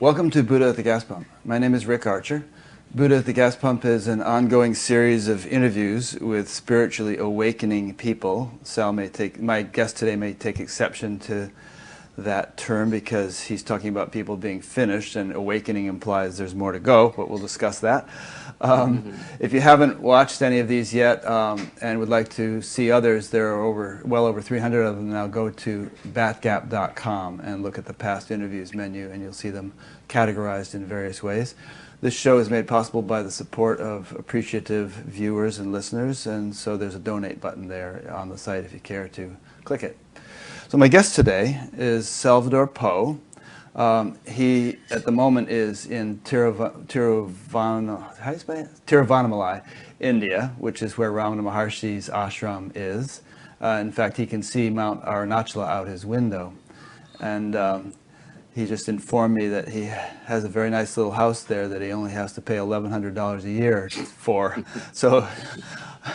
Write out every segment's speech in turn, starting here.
Welcome to Buddha at the Gas Pump. My name is Rick Archer. Buddha at the Gas Pump is an ongoing series of interviews with spiritually awakening people. My guest today may take exception to that term because he's talking about people being finished, and awakening implies there's more to go, but we'll discuss that. If you haven't watched any of these yet and would like to see others, there are well over 300 of them now. Go to batgap.com and look at the past interviews menu, and you'll see them categorized in various ways. This show is made possible by the support of appreciative viewers and listeners, and so there's a donate button there on the site if you care to click it. So my guest today is Salvador Poe. He, at the moment, is in Tiruvannamalai, India, which is where Ramana Maharshi's ashram is. In fact, he can see Mount Arunachala out his window. And he just informed me that he has a very nice little house there that he only has to pay $1,100 a year for. So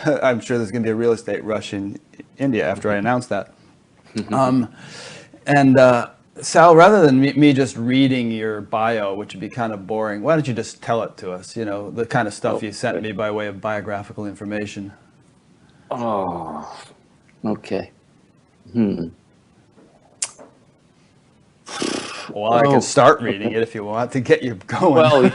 I'm sure there's going to be a real estate rush in India after I announce that. Sal, rather than me just reading your bio, which would be kind of boring, why don't you just tell it to us, the kind of stuff you sent me by way of biographical information? Oh, okay. Well, I can start reading it if you want to get you going. Well,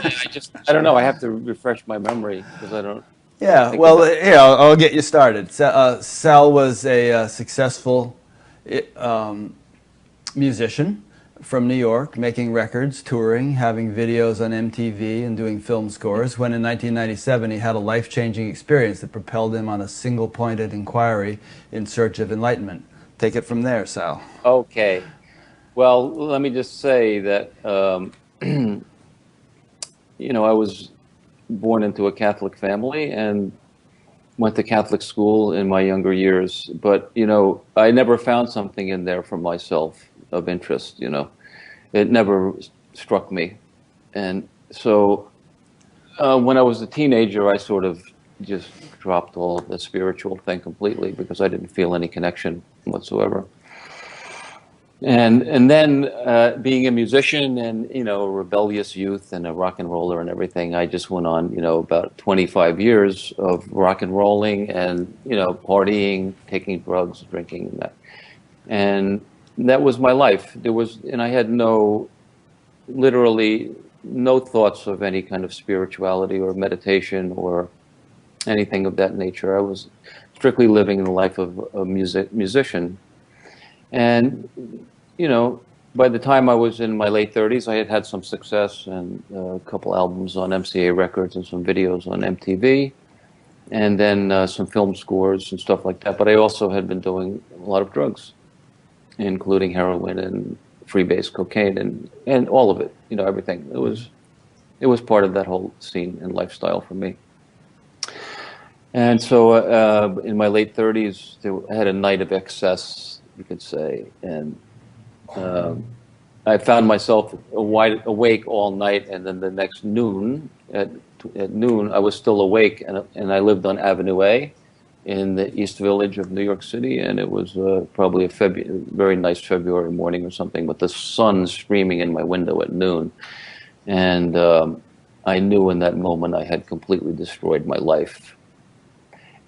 I don't know. I have to refresh my memory because I don't. Yeah, well, here, I'll get you started. Sal was a successful musician from New York, making records, touring, having videos on MTV, and doing film scores, when in 1997 he had a life-changing experience that propelled him on a single-pointed inquiry in search of enlightenment. Take it from there, Sal. Okay. Well, let me just say that, I was born into a Catholic family and went to Catholic school in my younger years, but, I never found something in there for myself of interest, It never struck me. And so when I was a teenager, I sort of just dropped all of the spiritual thing completely because I didn't feel any connection whatsoever. And then being a musician and, a rebellious youth and a rock and roller and everything, I just went on, about 25 years of rock and rolling and, partying, taking drugs, drinking, and that. And that was my life. And I had literally no thoughts of any kind of spirituality or meditation or anything of that nature. I was strictly living the life of a musician. And, by the time I was in my late 30s, I had had some success and a couple albums on MCA Records and some videos on MTV, and then some film scores and stuff like that. But I also had been doing a lot of drugs, including heroin and freebase cocaine and all of it, everything. It was part of that whole scene and lifestyle for me. And so in my late 30s, I had a night of excess, you could say, and I found myself wide awake all night, and then the next noon, at noon, I was still awake, and I lived on Avenue A in the East Village of New York City, and it was probably a very nice February morning or something, with the sun streaming in my window at noon. And I knew in that moment I had completely destroyed my life.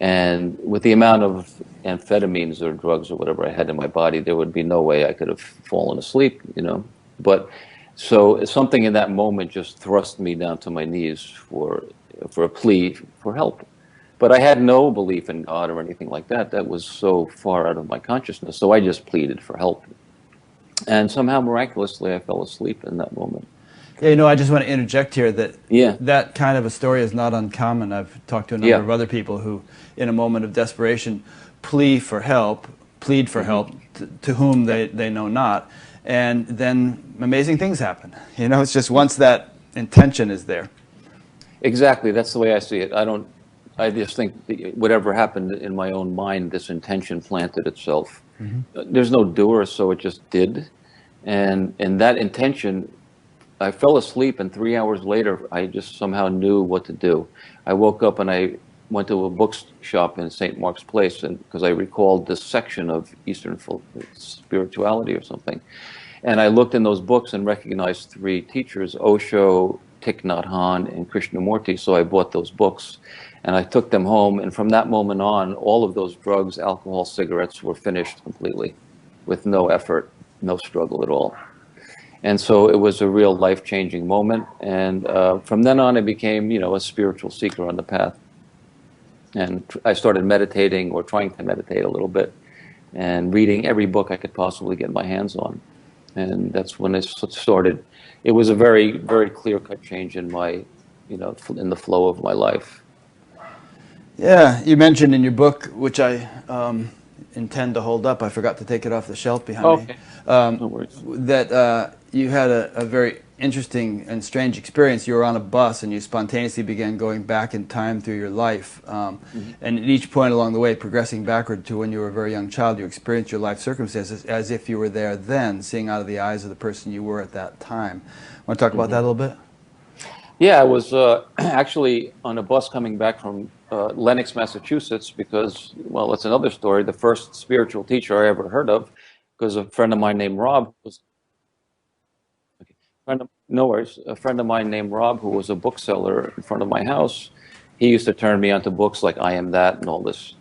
And with the amount of amphetamines or drugs or whatever I had in my body, there would be no way I could have fallen asleep, But so something in that moment just thrust me down to my knees for a plea for help. But I had no belief in God or anything like that. That was so far out of my consciousness. So I just pleaded for help. And somehow, miraculously, I fell asleep in that moment. Yeah, I just want to interject here that that kind of a story is not uncommon. I've talked to a number of other people who, in a moment of desperation, plead for help to whom they know not. And then amazing things happen. It's just once that intention is there. Exactly. That's the way I see it. I just think whatever happened in my own mind, this intention planted itself. There's no doer, so it just did. And that intention, I fell asleep, and 3 hours later, I just somehow knew what to do. I woke up and I went to a bookshop in St. Mark's Place, and because I recalled this section of Eastern spirituality or something. And I looked in those books and recognized three teachers, Osho, Thich Nhat Hanh, and Krishnamurti. So I bought those books and I took them home. And from that moment on, all of those drugs, alcohol, cigarettes were finished completely with no effort, no struggle at all. And so it was a real life-changing moment. And from then on, I became, a spiritual seeker on the path. And I started meditating, or trying to meditate a little bit, and reading every book I could possibly get my hands on. And that's when it started. It was a very, very clear-cut change in my, in the flow of my life. Yeah, you mentioned in your book, which I intend to hold up. I forgot to take it off the shelf behind me. No worries. That you had a very interesting and strange experience. You were on a bus and you spontaneously began going back in time through your life. And at each point along the way, progressing backward to when you were a very young child, you experienced your life circumstances as if you were there then, seeing out of the eyes of the person you were at that time. Want to talk about that a little bit? Yeah, I was actually on a bus coming back from Lenox, Massachusetts, because, well, that's another story. The first spiritual teacher I ever heard of, because a friend of mine named Rob was, a friend of mine named Rob, who was a bookseller in front of my house. He used to turn me onto books like I Am That and all this.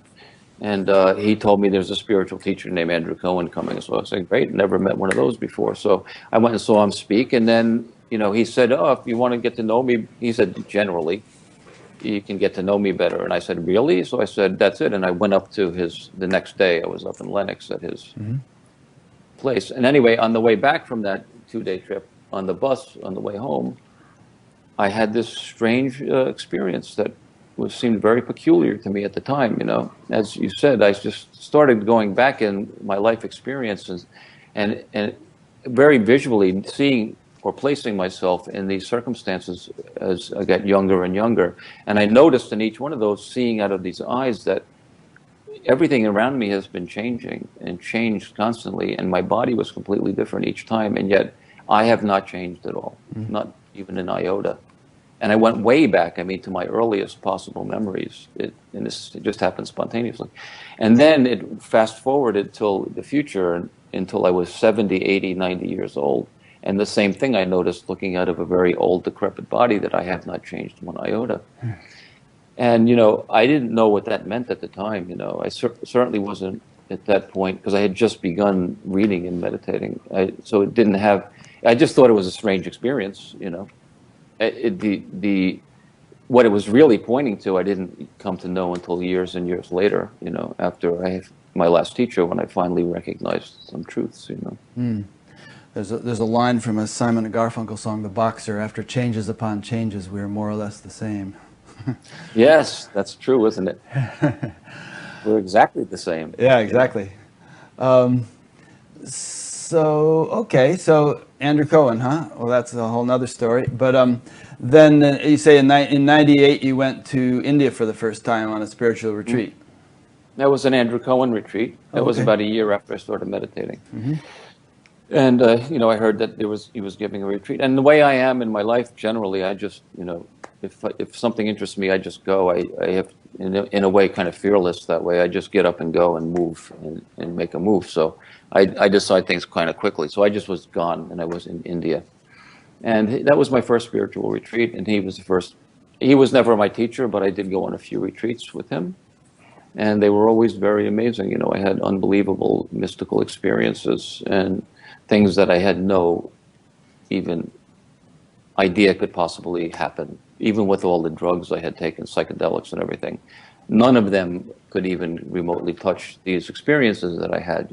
And he told me there's a spiritual teacher named Andrew Cohen coming. So I was like, great, never met one of those before. So I went and saw him speak, and then, he said, oh, if you want to get to know me, he said, generally, you can get to know me better. And I said, really? So I said, that's it. And I went up to the next day, I was up in Lenox at his place. And anyway, on the way back from that 2-day trip on the bus, on the way home, I had this strange experience that seemed very peculiar to me at the time. As you said, I just started going back in my life experiences and very visually seeing or placing myself in these circumstances as I got younger and younger. And I noticed in each one of those, seeing out of these eyes, that everything around me has been changing and changed constantly, and my body was completely different each time, and yet I have not changed at all, not even an iota. And I went way back, to my earliest possible memories. It just happened spontaneously. And then it fast forwarded till the future, until I was 70, 80, 90 years old. And the same thing I noticed looking out of a very old, decrepit body, that I have not changed one iota. And, I didn't know what that meant at the time. I certainly wasn't at that point, because I had just begun reading and meditating. So it didn't have, I just thought it was a strange experience, what it was really pointing to, I didn't come to know until years and years later, after I had my last teacher, when I finally recognized some truths, There's a line from a Simon and Garfunkel song, The Boxer: after changes upon changes, we are more or less the same. Yes, that's true, isn't it? We're exactly the same. Yeah, exactly. So Andrew Cohen, huh? Well, that's a whole nother story. But then you say in 98 you went to India for the first time on a spiritual retreat. That was an Andrew Cohen retreat. That was about a year after I started meditating. And, I heard that he was giving a retreat. And the way I am in my life generally, I just, if something interests me, I just go. I have, in a way, kind of fearless that way. I just get up and go and move and make a move. So I decide things kind of quickly. So I just was gone, and I was in India. And that was my first spiritual retreat, and he was the first. He was never my teacher, but I did go on a few retreats with him. And they were always very amazing. I had unbelievable mystical experiences and things that I had no even idea could possibly happen, even with all the drugs I had taken, psychedelics and everything. None of them could even remotely touch these experiences that I had,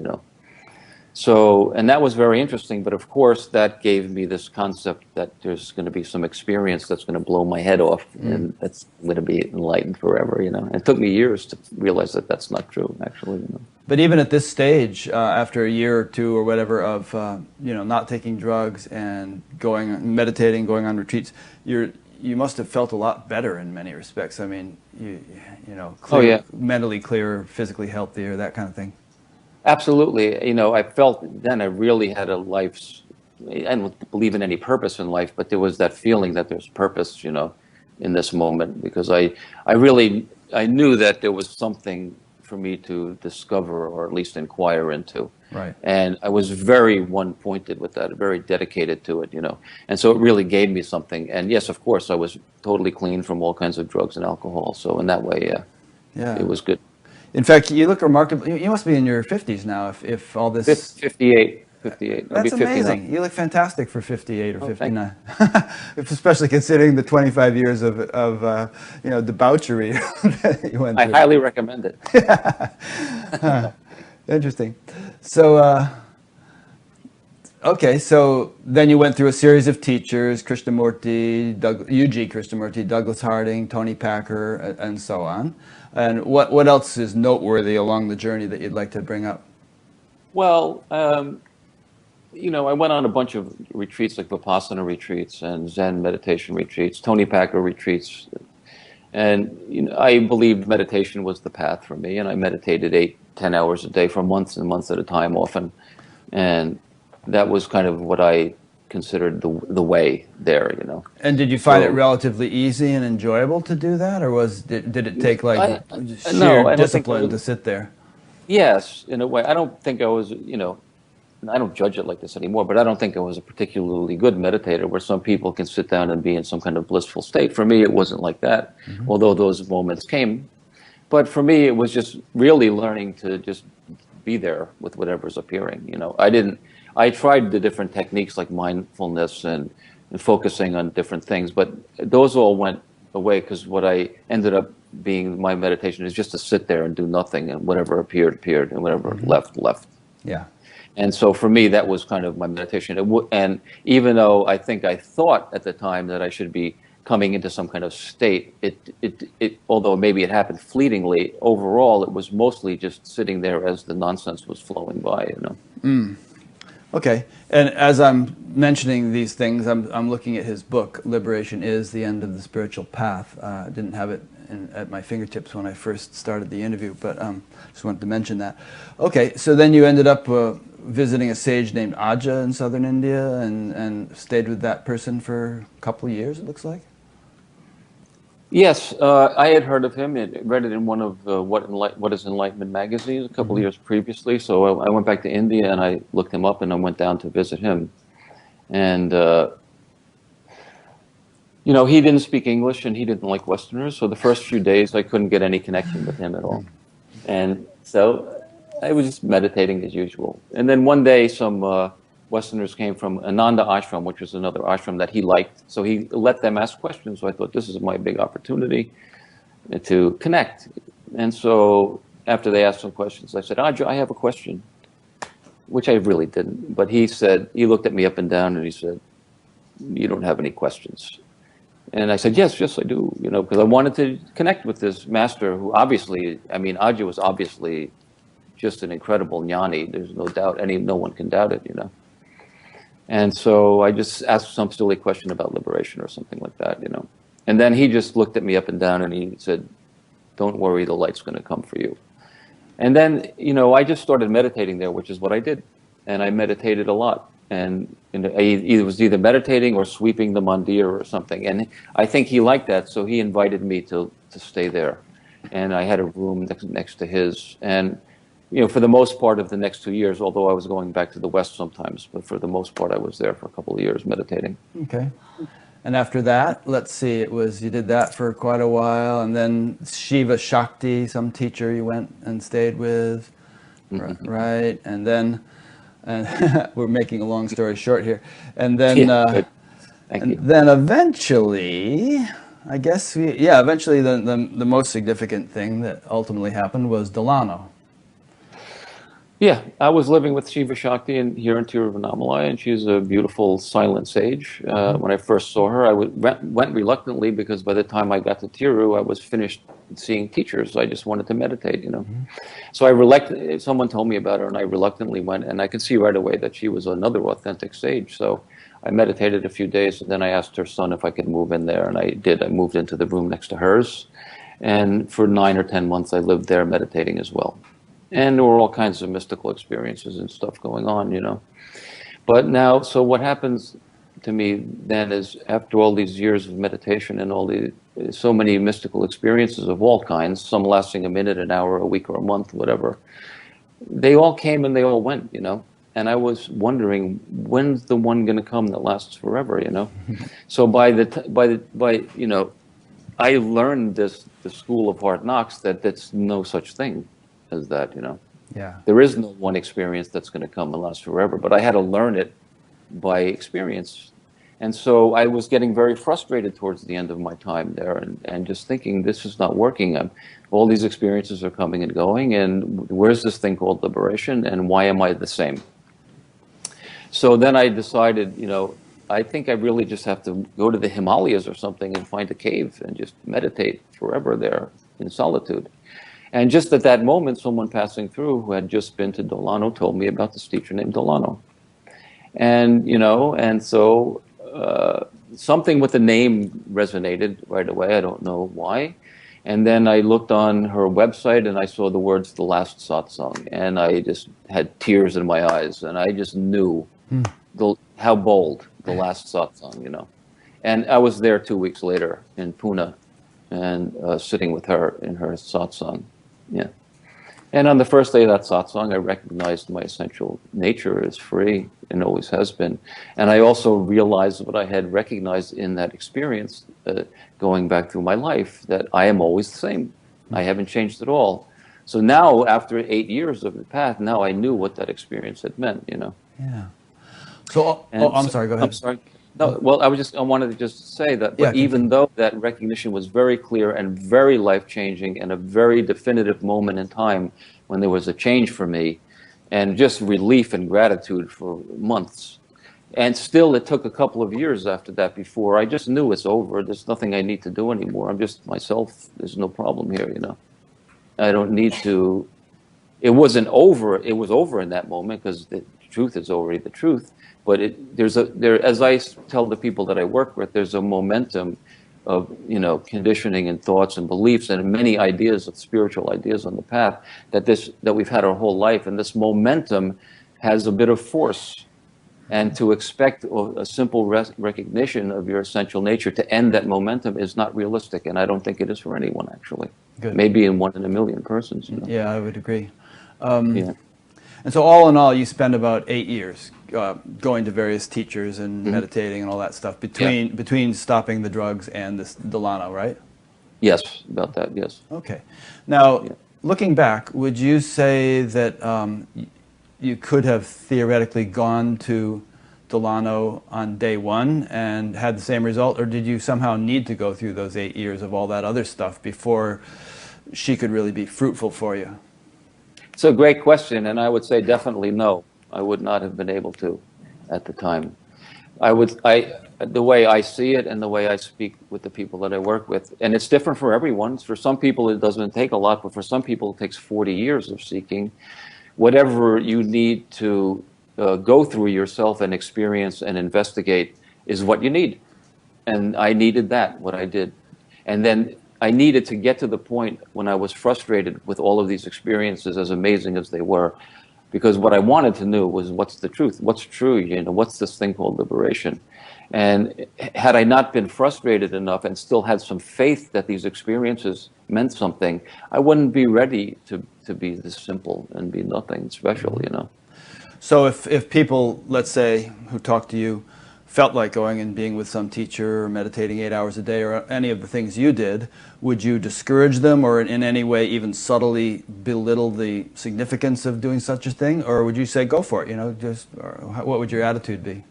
So, and that was very interesting, but of course that gave me this concept that there's going to be some experience that's going to blow my head off, and that's going to be enlightened forever, It took me years to realize that that's not true, actually, But even at this stage, after a year or two or whatever of, not taking drugs and meditating, going on retreats, you must have felt a lot better in many respects. I mean, clear, mentally clearer, physically healthier, that kind of thing. Absolutely. I felt then I really had a life's, I don't believe in any purpose in life, but there was that feeling that there's purpose, in this moment, because I knew that there was something for me to discover or at least inquire into. Right. And I was very one-pointed with that, very dedicated to it, you know. And so it really gave me something. And yes, of course, I was totally clean from all kinds of drugs and alcohol. So in that way, yeah, Yeah. it was good. In fact, you look remarkable. You must be in your 50s now, if all this... 58. 58. I'll be That's 59. amazing. You look fantastic for 58 or Oh, 59. Especially considering the 25 years of you know, debauchery that you went I through. highly recommend it. Interesting. So, okay, so then you went through a series of teachers, Krishnamurti, UG Krishnamurti, Douglas Harding, Tony Packer, and so on. And what else is noteworthy along the journey that you'd like to bring up? Well, you know, I went on a bunch of retreats, like Vipassana retreats and Zen meditation retreats, Tony Packer retreats. And you know, I believed meditation was the path for me, and I meditated 8-10 hours a day for months and months at a time often. And that was kind of what I considered the way there, you know. And did you find it relatively easy and enjoyable to do that, or did it take like sheer discipline to sit there? Yes, in a way. I don't think I was, you know, I don't judge it like this anymore, but I don't think I was a particularly good meditator where some people can sit down and be in some kind of blissful state. For me, it wasn't like that, although those moments came. But for me, it was just really learning to just be there with whatever's appearing. You know, I tried the different techniques like mindfulness and focusing on different things, but those all went away because what I ended up being my meditation is just to sit there and do nothing, and whatever appeared, and whatever left. Yeah. And so for me, that was kind of my meditation. And even though I think I thought at the time that I should be coming into some kind of state, although maybe it happened fleetingly, overall, it was mostly just sitting there as the nonsense was flowing by, you know. Okay. And as I'm mentioning these things, I'm looking at his book, Liberation Is the End of the Spiritual Path. I didn't have it at my fingertips when I first started the interview, but just wanted to mention that. Okay, so then you ended up visiting a sage named Aja in southern India and stayed with that person for a couple of years, it looks like? Yes, I had heard of him. I read it in one of What is Enlightenment magazines a couple of years previously. So I went back to India and I looked him up and I went down to visit him. And, you know, he didn't speak English and he didn't like Westerners. So the first few days I couldn't get any connection with him at all. And so I was just meditating as usual. And then one day some Westerners came from Ananda Ashram, which was another ashram that he liked. So he let them ask questions. So I thought, this is my big opportunity to connect. And so after they asked some questions, I said, Aja, I have a question, which I really didn't. But he said, he looked at me up and down and he said, you don't have any questions. And I said, yes, I do, you know, because I wanted to connect with this master who obviously, I mean, Aja was obviously just an incredible jnani. There's no doubt, no one can doubt it, you know. And so I just asked some silly question about liberation or something like that, you know. And then he just looked at me up and down and he said, don't worry, the light's going to come for you. And then, you know, I just started meditating there, which is what I did. And I meditated a lot. And it was either meditating or sweeping the mandir or something. And I think he liked that, so he invited me to stay there. And I had a room next to his. And you know, for the most part of the next 2 years, although I was going back to the West sometimes, but for the most part, I was there for a couple of years meditating. Okay. And after that, let's see, you did that for quite a while, and then Shiva Shakti, some teacher you went and stayed with, right? And then, we're making a long story short here, and then, then eventually, I guess, eventually the most significant thing that ultimately happened was Delano. Yeah, I was living with Shiva Shakti here in Tiruvannamalai, and she's a beautiful silent sage. When I first saw her, I went reluctantly because by the time I got to Tiru, I was finished seeing teachers. I just wanted to meditate, you know. So someone told me about her, and I reluctantly went, and I could see right away that she was another authentic sage. So I meditated a few days, and then I asked her son if I could move in there, and I did. I moved into the room next to hers, and for 9 or 10 months, I lived there meditating as well. And there were all kinds of mystical experiences and stuff going on, you know. But now, so what happens to me then is, after all these years of meditation and so many mystical experiences of all kinds, some lasting a minute, an hour, a week, or a month, whatever, they all came and they all went, And I was wondering, when's the one going to come that lasts forever, So I learned the school of hard knocks, that's no such thing as that, Yeah. There is no one experience that's going to come and last forever, but I had to learn it by experience. And so I was getting very frustrated towards the end of my time there, and just thinking, this is not working. All these experiences are coming and going, and where's this thing called liberation, and why am I the same? So then I decided, I think I really just have to go to the Himalayas or something and find a cave and just meditate forever there in solitude. And just at that moment, someone passing through who had just been to Delano told me about this teacher named Delano. And, and so something with the name resonated right away. I don't know why. And then I looked on her website and I saw the words, "The Last Satsang," and I just had tears in my eyes, and I just knew how bold, the last satsang, And I was there 2 weeks later in Pune, and sitting with her in her satsang. Yeah. And on the first day of that satsang, I recognized my essential nature is free and always has been. And I also realized what I had recognized in that experience, going back through my life, that I am always the same. I haven't changed at all. So now, after 8 years of the path, now I knew what that experience had meant, Yeah. So, I'm sorry, go ahead. I'm sorry. No, well, I wanted to just say that, but even though that recognition was very clear and very life-changing and a very definitive moment in time when there was a change for me, and just relief and gratitude for months, and still it took a couple of years after that before I just knew it's over. There's nothing I need to do anymore. I'm just myself. There's no problem here, I don't need to. It wasn't over. It was over in that moment because the truth is already the truth. But as I tell the people that I work with, there's a momentum of conditioning and thoughts and beliefs and many ideas of spiritual ideas on the path that we've had our whole life, and this momentum has a bit of force. And to expect a simple recognition of your essential nature to end that momentum is not realistic, and I don't think it is for anyone, actually. Good. Maybe in 1 in a million persons. Yeah, I would agree. Yeah. And so all in all, you spend about 8 years going to various teachers and meditating and all that stuff between stopping the drugs and this Delano, right? Yes, about that, yes. Okay. Now, looking back, would you say that you could have theoretically gone to Delano on day one and had the same result, or did you somehow need to go through those 8 years of all that other stuff before she could really be fruitful for you? It's a great question, and I would say definitely no. I would not have been able to at the time. The way I see it and the way I speak with the people that I work with, and it's different for everyone. For some people it doesn't take a lot, but for some people it takes 40 years of seeking. Whatever you need to go through yourself and experience and investigate is what you need. And I needed that, what I did. And then I needed to get to the point when I was frustrated with all of these experiences, as amazing as they were, because what I wanted to know was, what's the truth? What's true? What's this thing called liberation? And had I not been frustrated enough and still had some faith that these experiences meant something, I wouldn't be ready to be this simple and be nothing special, So if people, let's say, who talk to you, felt like going and being with some teacher or meditating 8 hours a day or any of the things you did, would you discourage them or in any way even subtly belittle the significance of doing such a thing? Or would you say, go for it, what would your attitude be?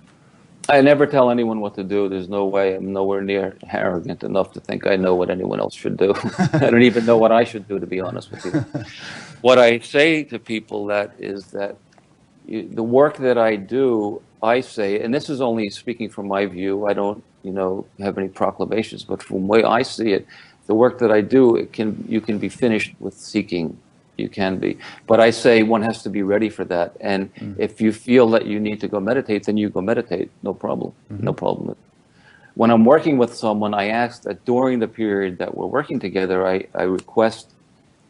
I never tell anyone what to do. There's no way. I'm nowhere near arrogant enough to think I know what anyone else should do. I don't even know what I should do, to be honest with you. What I say to people is that the work that I do, I say, and this is only speaking from my view, I don't, have any proclamations, but from the way I see it, the work that I do, you can be finished with seeking. You can be. But I say one has to be ready for that. And if you feel that you need to go meditate, then you go meditate. No problem. No problem. When I'm working with someone, I ask that during the period that we're working together, I request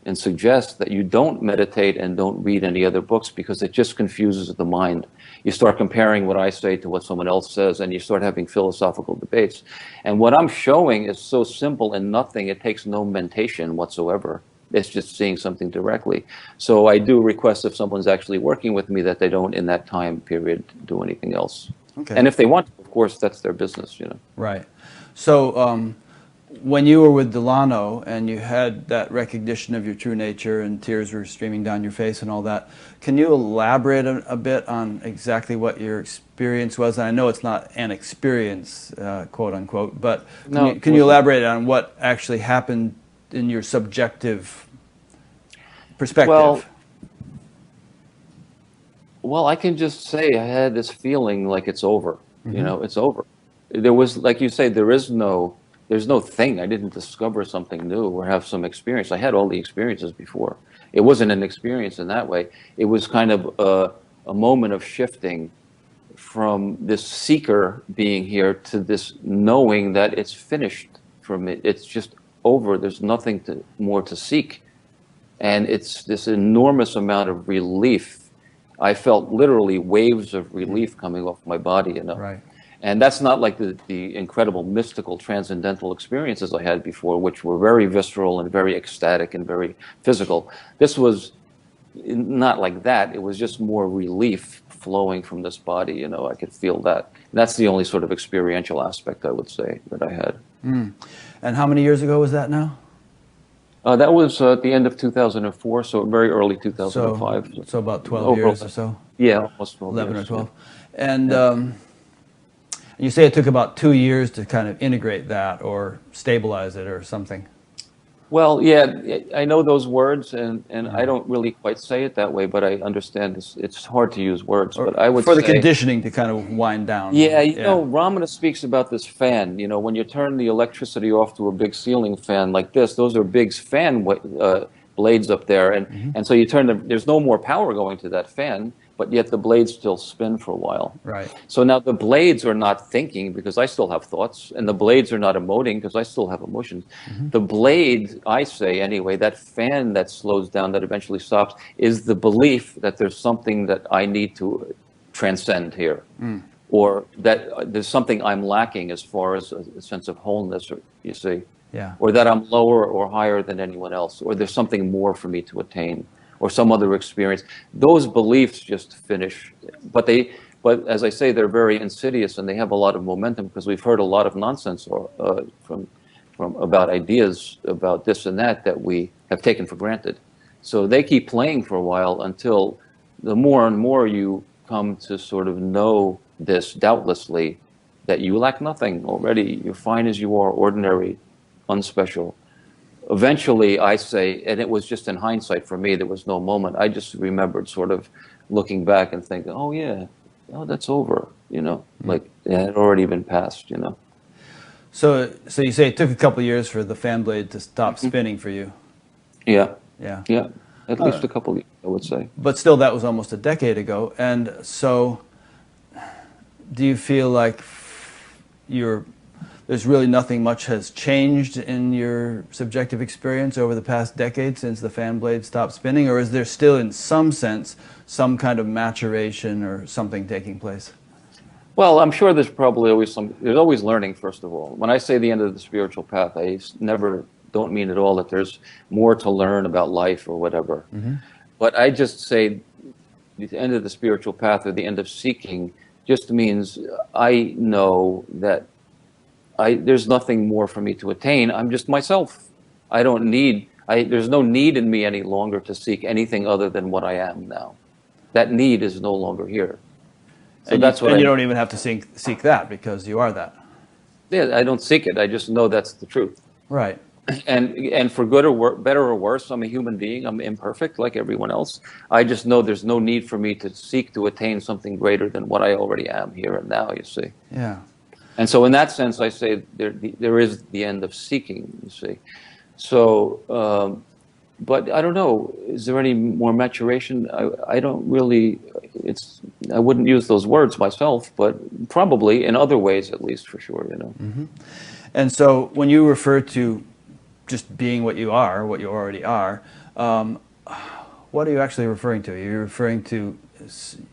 and suggest that you don't meditate and don't read any other books, because it just confuses the mind. You start comparing what I say to what someone else says, and you start having philosophical debates. And what I'm showing is so simple and nothing. It takes no mentation whatsoever. It's just seeing something directly. So I do request, if someone's actually working with me, that they don't, in that time period, do anything else. Okay. And if they want to, of course, that's their business, you know. Right. So when you were with Delano and you had that recognition of your true nature and tears were streaming down your face and all that, can you elaborate a bit on exactly what your experience was? And I know it's not an experience, quote unquote, but can you elaborate on what actually happened in your subjective perspective? Well, I can just say I had this feeling like it's over. You know, it's over. There was, like you say, there's no thing. I didn't discover something new or have some experience. I had all the experiences before. It wasn't an experience in that way. It was kind of a moment of shifting from this seeker being here to this knowing that it's finished from it. It's just over. There's nothing more to seek. And it's this enormous amount of relief. I felt literally waves of relief coming off my body, you know. Right. And that's not like the incredible mystical transcendental experiences I had before, which were very visceral and very ecstatic and very physical. This was not like that. It was just more relief flowing from this body, you know. I could feel that. And that's the only sort of experiential aspect, I would say, that I had. And how many years ago was that now? That was at the end of 2004, so very early 2005. So about 12 years or so? Yeah, almost 12 11 years. or 12. Yeah. And you say it took about 2 years to kind of integrate that or stabilize it or something. Well, yeah, I know those words, and I don't really quite say it that way, but I understand it's hard to use words. But I would for the say, conditioning to kind of wind down. Yeah, you know, Ramana speaks about this fan. You know, when you turn the electricity off to a big ceiling fan like this, those are big fan blades up there, and so you turn them. There's no more power going to that fan, but yet the blades still spin for a while. Right. So now the blades are not thinking, because I still have thoughts, and the blades are not emoting because I still have emotions. The blade, I say anyway, that fan that slows down, that eventually stops, is the belief that there's something that I need to transcend here, or that there's something I'm lacking as far as a sense of wholeness, or, you see, or that I'm lower or higher than anyone else, or there's something more for me to attain, or some other experience. Those beliefs just finish. But as I say, they're very insidious, and they have a lot of momentum, because we've heard a lot of nonsense from about ideas about this and that we have taken for granted. So they keep playing for a while until the more and more you come to sort of know this doubtlessly, that you lack nothing already. You're fine as you are, ordinary, unspecial. Eventually, I say, and it was just in hindsight for me, there was no moment. I just remembered sort of looking back and thinking, oh, yeah, oh, that's over, you know, like it had already been passed, you know. So you say it took a couple of years for the fan blade to stop spinning for you. Yeah. Yeah. Yeah. At least a couple of years, I would say. But still, that was almost a decade ago. And so do you feel like there's really nothing much has changed in your subjective experience over the past decade since the fan blade stopped spinning? Or is there still, in some sense, some kind of maturation or something taking place? Well, I'm sure there's probably there's always learning, first of all. When I say the end of the spiritual path, I don't mean at all that there's more to learn about life or whatever. But I just say the end of the spiritual path, or the end of seeking, just means I know that there's nothing more for me to attain. I'm just myself. There's no need in me any longer to seek anything other than what I am now. That need is no longer here. So that's what you don't even have to seek that, because you are that. Yeah, I don't seek it. I just know that's the truth. Right. And for good or better or worse, I'm a human being. I'm imperfect like everyone else. I just know there's no need for me to seek to attain something greater than what I already am here and now, you see. Yeah. And so in that sense, I say there is the end of seeking, you see. So, but I don't know, is there any more maturation? I don't really, I wouldn't use those words myself, but probably in other ways, at least, for sure, you know. And so when you refer to just being what you are, what you already are. Um, what are you actually referring to? Are you referring to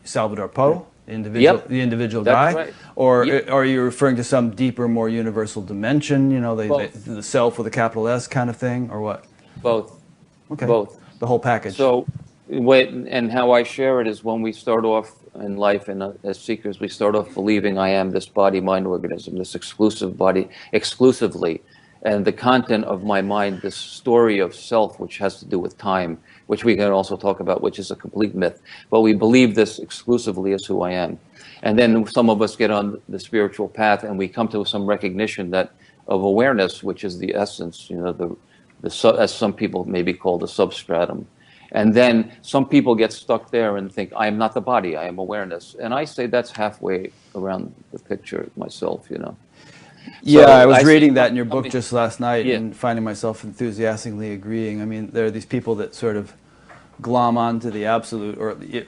Salvador Poe, Yep, the individual that's guy, right. or Yep, are you referring to some deeper, more universal dimension? You know, both, the self with a capital S kind of thing, or what? both, Okay, both. the whole package. So, and how I share it is when we start off in life and as seekers, we start off believing I am this body mind organism, this exclusive body exclusively. And the content of my mind, this story of self, which has to do with time, which we can also talk about, which is a complete myth. But we believe this exclusively as who I am. And then some of us get on the spiritual path and we come to some recognition that of awareness, which is the essence, you know, as some people maybe call the substratum. And then some people get stuck there and think, I am not the body, I am awareness. And I say that's halfway around the picture myself, you know. Yeah, So I was I reading say, that in your book just last night yeah, and finding myself enthusiastically agreeing. I mean, there are these people that sort of glom onto the absolute,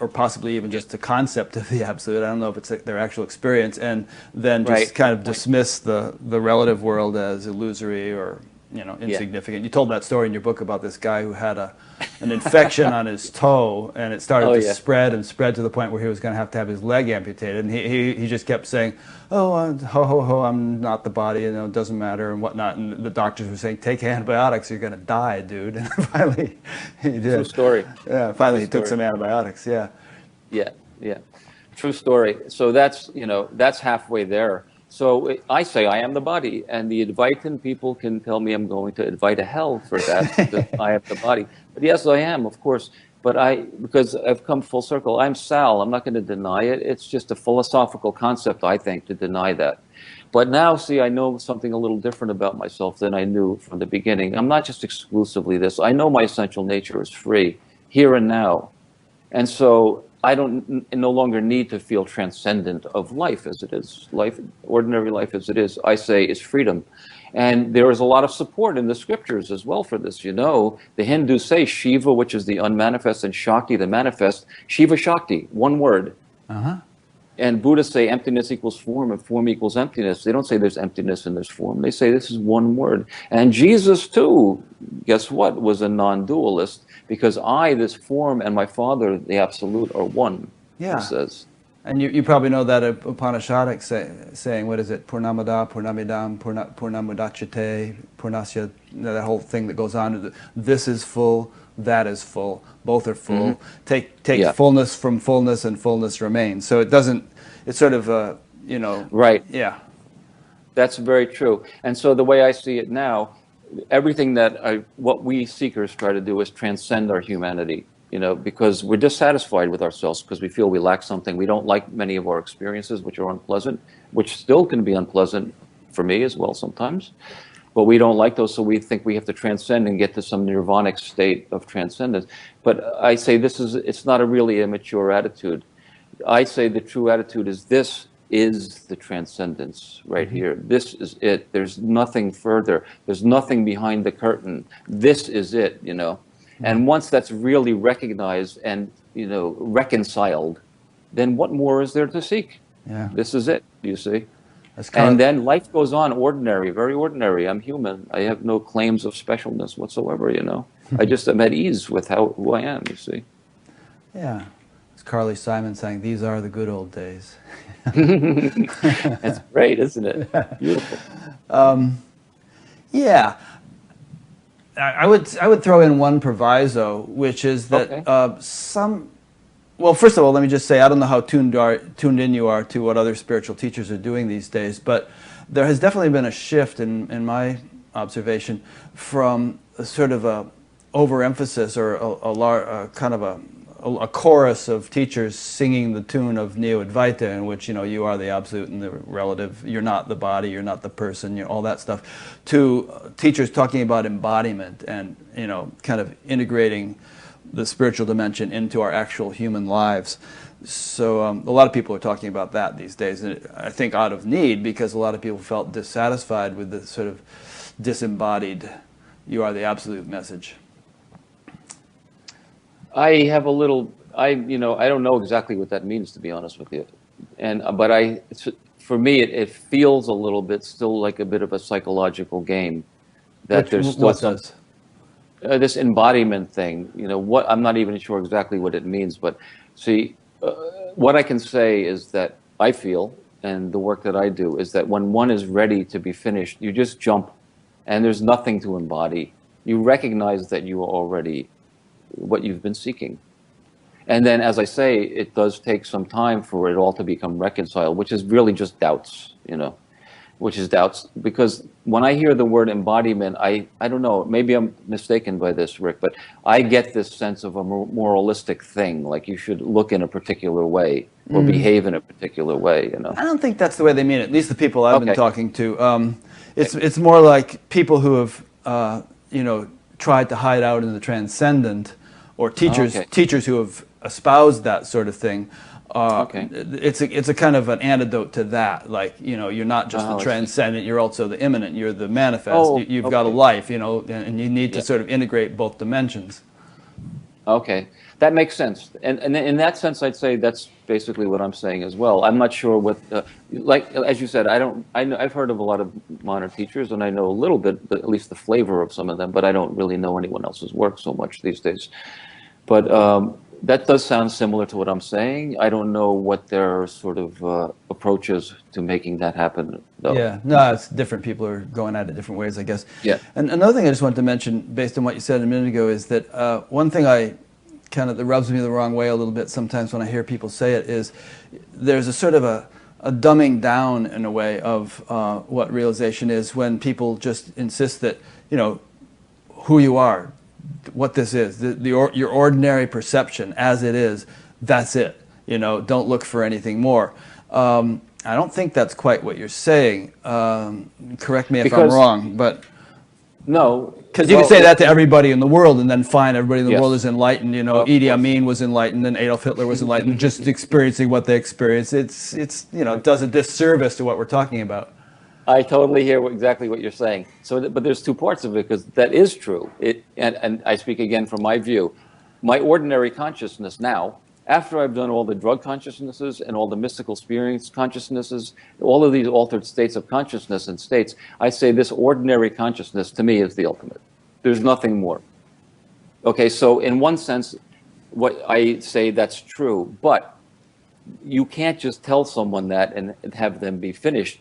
or possibly even just the concept of the absolute. I don't know if it's their actual experience, and then right, just kind good of point. dismiss the relative world as illusory or Yeah, insignificant. You told that story in your book about this guy who had an infection on his toe, and it started oh to yeah, spread and spread to the point where he was going to have his leg amputated. And he just kept saying, "Oh, ho ho ho, I'm not the body, you know, it doesn't matter and whatnot." And the doctors were saying, "Take antibiotics, you're going to die, dude." And finally, he true did. story, Yeah, true finally he took story. some antibiotics. Yeah. Yeah, yeah. True story. So that's, you know, that's halfway there. So I say I am the body, and the Advaitin people can tell me I'm going to invite a hell for that because I am the body. But yes, I am, of course. But because I've come full circle, I'm Sal. I'm not going to deny it. It's just a philosophical concept, I think, to deny that. But now, see, I know something a little different about myself than I knew from the beginning. I'm not just exclusively this. I know my essential nature is free, here and now. And so I don't no longer need to feel transcendent of life as it is. Life, ordinary life as it is, I say, is freedom. And there is a lot of support in the scriptures as well for this. You know, the Hindus say Shiva, which is the unmanifest, and Shakti, the manifest. Shiva Shakti, one word. Uh-huh. And Buddhists say emptiness equals form and form equals emptiness. They don't say there's emptiness and there's form. They say this is one word. And Jesus, too, guess what, was a non-dualist because I, this form, and my Father, the Absolute, are one, he Yeah. says. And you probably know that Upanishadic saying, what is it? Purnamada, Purnamidam, Purnamudachate, Purnasya, that whole thing that goes on. This is full, that is full, both are full. Take Yeah, fullness from fullness and fullness remains. So it doesn't, it's sort of, right. yeah. That's very true. And so the way I see it now, everything what we seekers try to do is transcend our humanity, you know, because we're dissatisfied with ourselves because we feel we lack something. We don't like many of our experiences, which are unpleasant, which still can be unpleasant for me as well sometimes. But we don't like those, so we think we have to transcend and get to some nirvanic state of transcendence. But I say it's not a really immature attitude. I say the true attitude is this is the transcendence right here. This is it. There's nothing further. There's nothing behind the curtain. This is it, you know. And once that's really recognized and, you know, reconciled, then what more is there to seek? Yeah. This is it, you see. That's kind And of, then life goes on ordinary, very ordinary. I'm human. I have no claims of specialness whatsoever, you know. I just am at ease with who I am, you see. yeah. It's Carly Simon saying, these are the good old days. That's great, isn't it? Beautiful. Yeah. I would throw in one proviso, which is that Okay. well, first of all, let me just say, I don't know how tuned in you are to what other spiritual teachers are doing these days, but there has definitely been a shift in my observation from a sort of a overemphasis or a kind of a chorus of teachers singing the tune of Neo-Advaita, in which, you know, you are the absolute and the relative, you're not the body, you're not the person, all that stuff, to teachers talking about embodiment and, you know, kind of integrating the spiritual dimension into our actual human lives. So a lot of people are talking about that these days, and I think out of need, because a lot of people felt dissatisfied with the sort of disembodied, you are the absolute message. I have a little, you know, I don't know exactly what that means, to be honest with you. For me, it feels a little bit still like a bit of a psychological game. that there's still What some does? this embodiment thing. What I'm not even sure exactly what it means, but see, what I can say is that I feel, and the work that I do is that when one is ready to be finished, you just jump, and there's nothing to embody. You recognize that you are already what you've been seeking. And then, as I say, it does take some time for it all to become reconciled, which is really just doubts, which is doubts. Because when I hear the word embodiment, I don't know, maybe I'm mistaken by this, Rick, but I get this sense of a moralistic thing, like you should look in a particular way or behave in a particular way. I don't think that's the way they mean it. At least the people I've been Okay. talking to. It's more like people who have tried to hide out in the transcendent, or Okay. teachers who have espoused that sort of thing. Okay. It's a kind of an antidote to that. Like, you're not just the Oh, I see. transcendent, you're also the immanent, you're the manifest. Oh, You've got a okay. life, and you need to Yeah. sort of integrate both dimensions. Okay, that makes sense. And in that sense, I'd say that's basically what I'm saying as well. I'm not sure what, like as you said, I've heard of a lot of modern teachers, and I know a little bit, at least the flavor of some of them, but I don't really know anyone else's work so much these days. But that does sound similar to what I'm saying. I don't know what their sort of approach is to making that happen, though. Yeah, no, it's different. People are going at it different ways, I guess. Yeah. And another thing I just wanted to mention, based on what you said a minute ago, is that one thing that rubs me the wrong way a little bit sometimes when I hear people say it is there's a sort of a dumbing down in a way of what realization is when people just insist that, who you are, what this is, your ordinary perception as it is, that's it. Don't look for anything more. I don't think that's quite what you're saying. Correct me if I'm Because wrong, but no, because you well, can say that to everybody in the world, and then fine, everybody in the yes, world is enlightened. of Idi course. Amin was enlightened, and Adolf Hitler was enlightened, just experiencing what they experienced. It's it does a disservice to what we're talking about. I totally hear exactly what you're saying. So, but there's two parts of it because that is true. And I speak again from my view. My ordinary consciousness now, after I've done all the drug consciousnesses and all the mystical experience consciousnesses, all of these altered states of consciousness and states, I say this ordinary consciousness to me is the ultimate. There's nothing more. Okay, so in one sense, what I say that's true, but you can't just tell someone that and have them be finished.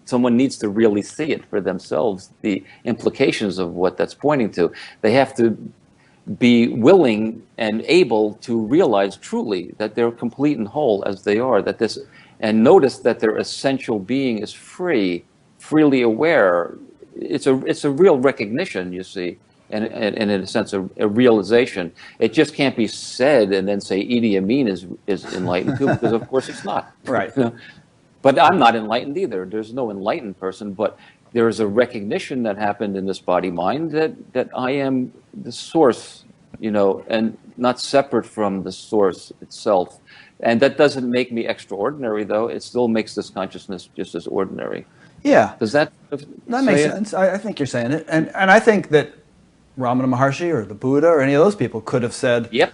Someone needs to really see it for themselves, the implications of what that's pointing to. They have to be willing and able to realize truly that they're complete and whole as they are, and notice that their essential being is free, freely aware. It's a real recognition, you see. And in a sense, a realization. It just can't be said and then say Idi Amin is enlightened too, because of course it's not. Right. But I'm not enlightened either. There's no enlightened person, but there is a recognition that happened in this body-mind that I am the source, and not separate from the source itself. And that doesn't make me extraordinary, though. It still makes this consciousness just as ordinary. Yeah, Does that that makes sense. I think you're saying it, and I think that Ramana Maharshi or the Buddha or any of those people could have said, Yep.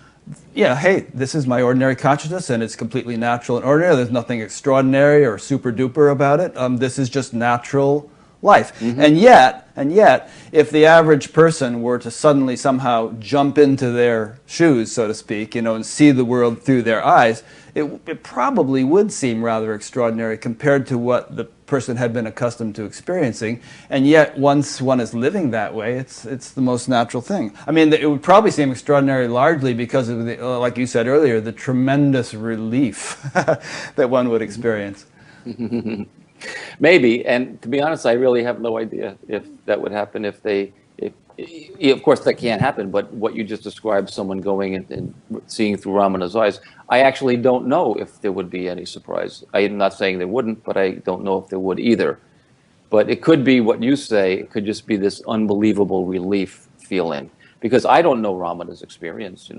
yeah, hey, this is my ordinary consciousness and it's completely natural and ordinary. There's nothing extraordinary or super duper about it. This is just natural life. Mm-hmm. And yet, if the average person were to suddenly somehow jump into their shoes, so to speak, and see the world through their eyes, it probably would seem rather extraordinary compared to what the person had been accustomed to experiencing. And yet, once one is living that way, it's the most natural thing. I mean, it would probably seem extraordinary largely because of like you said earlier, the tremendous relief that one would experience. Maybe, and to be honest, I really have no idea if that would happen of course that can't happen, but what you just described, someone going and seeing through Ramana's eyes, I actually don't know if there would be any surprise. I am not saying there wouldn't, but I don't know if there would either. But it could be what you say, it could just be this unbelievable relief feeling, because I don't know Ramana's experience,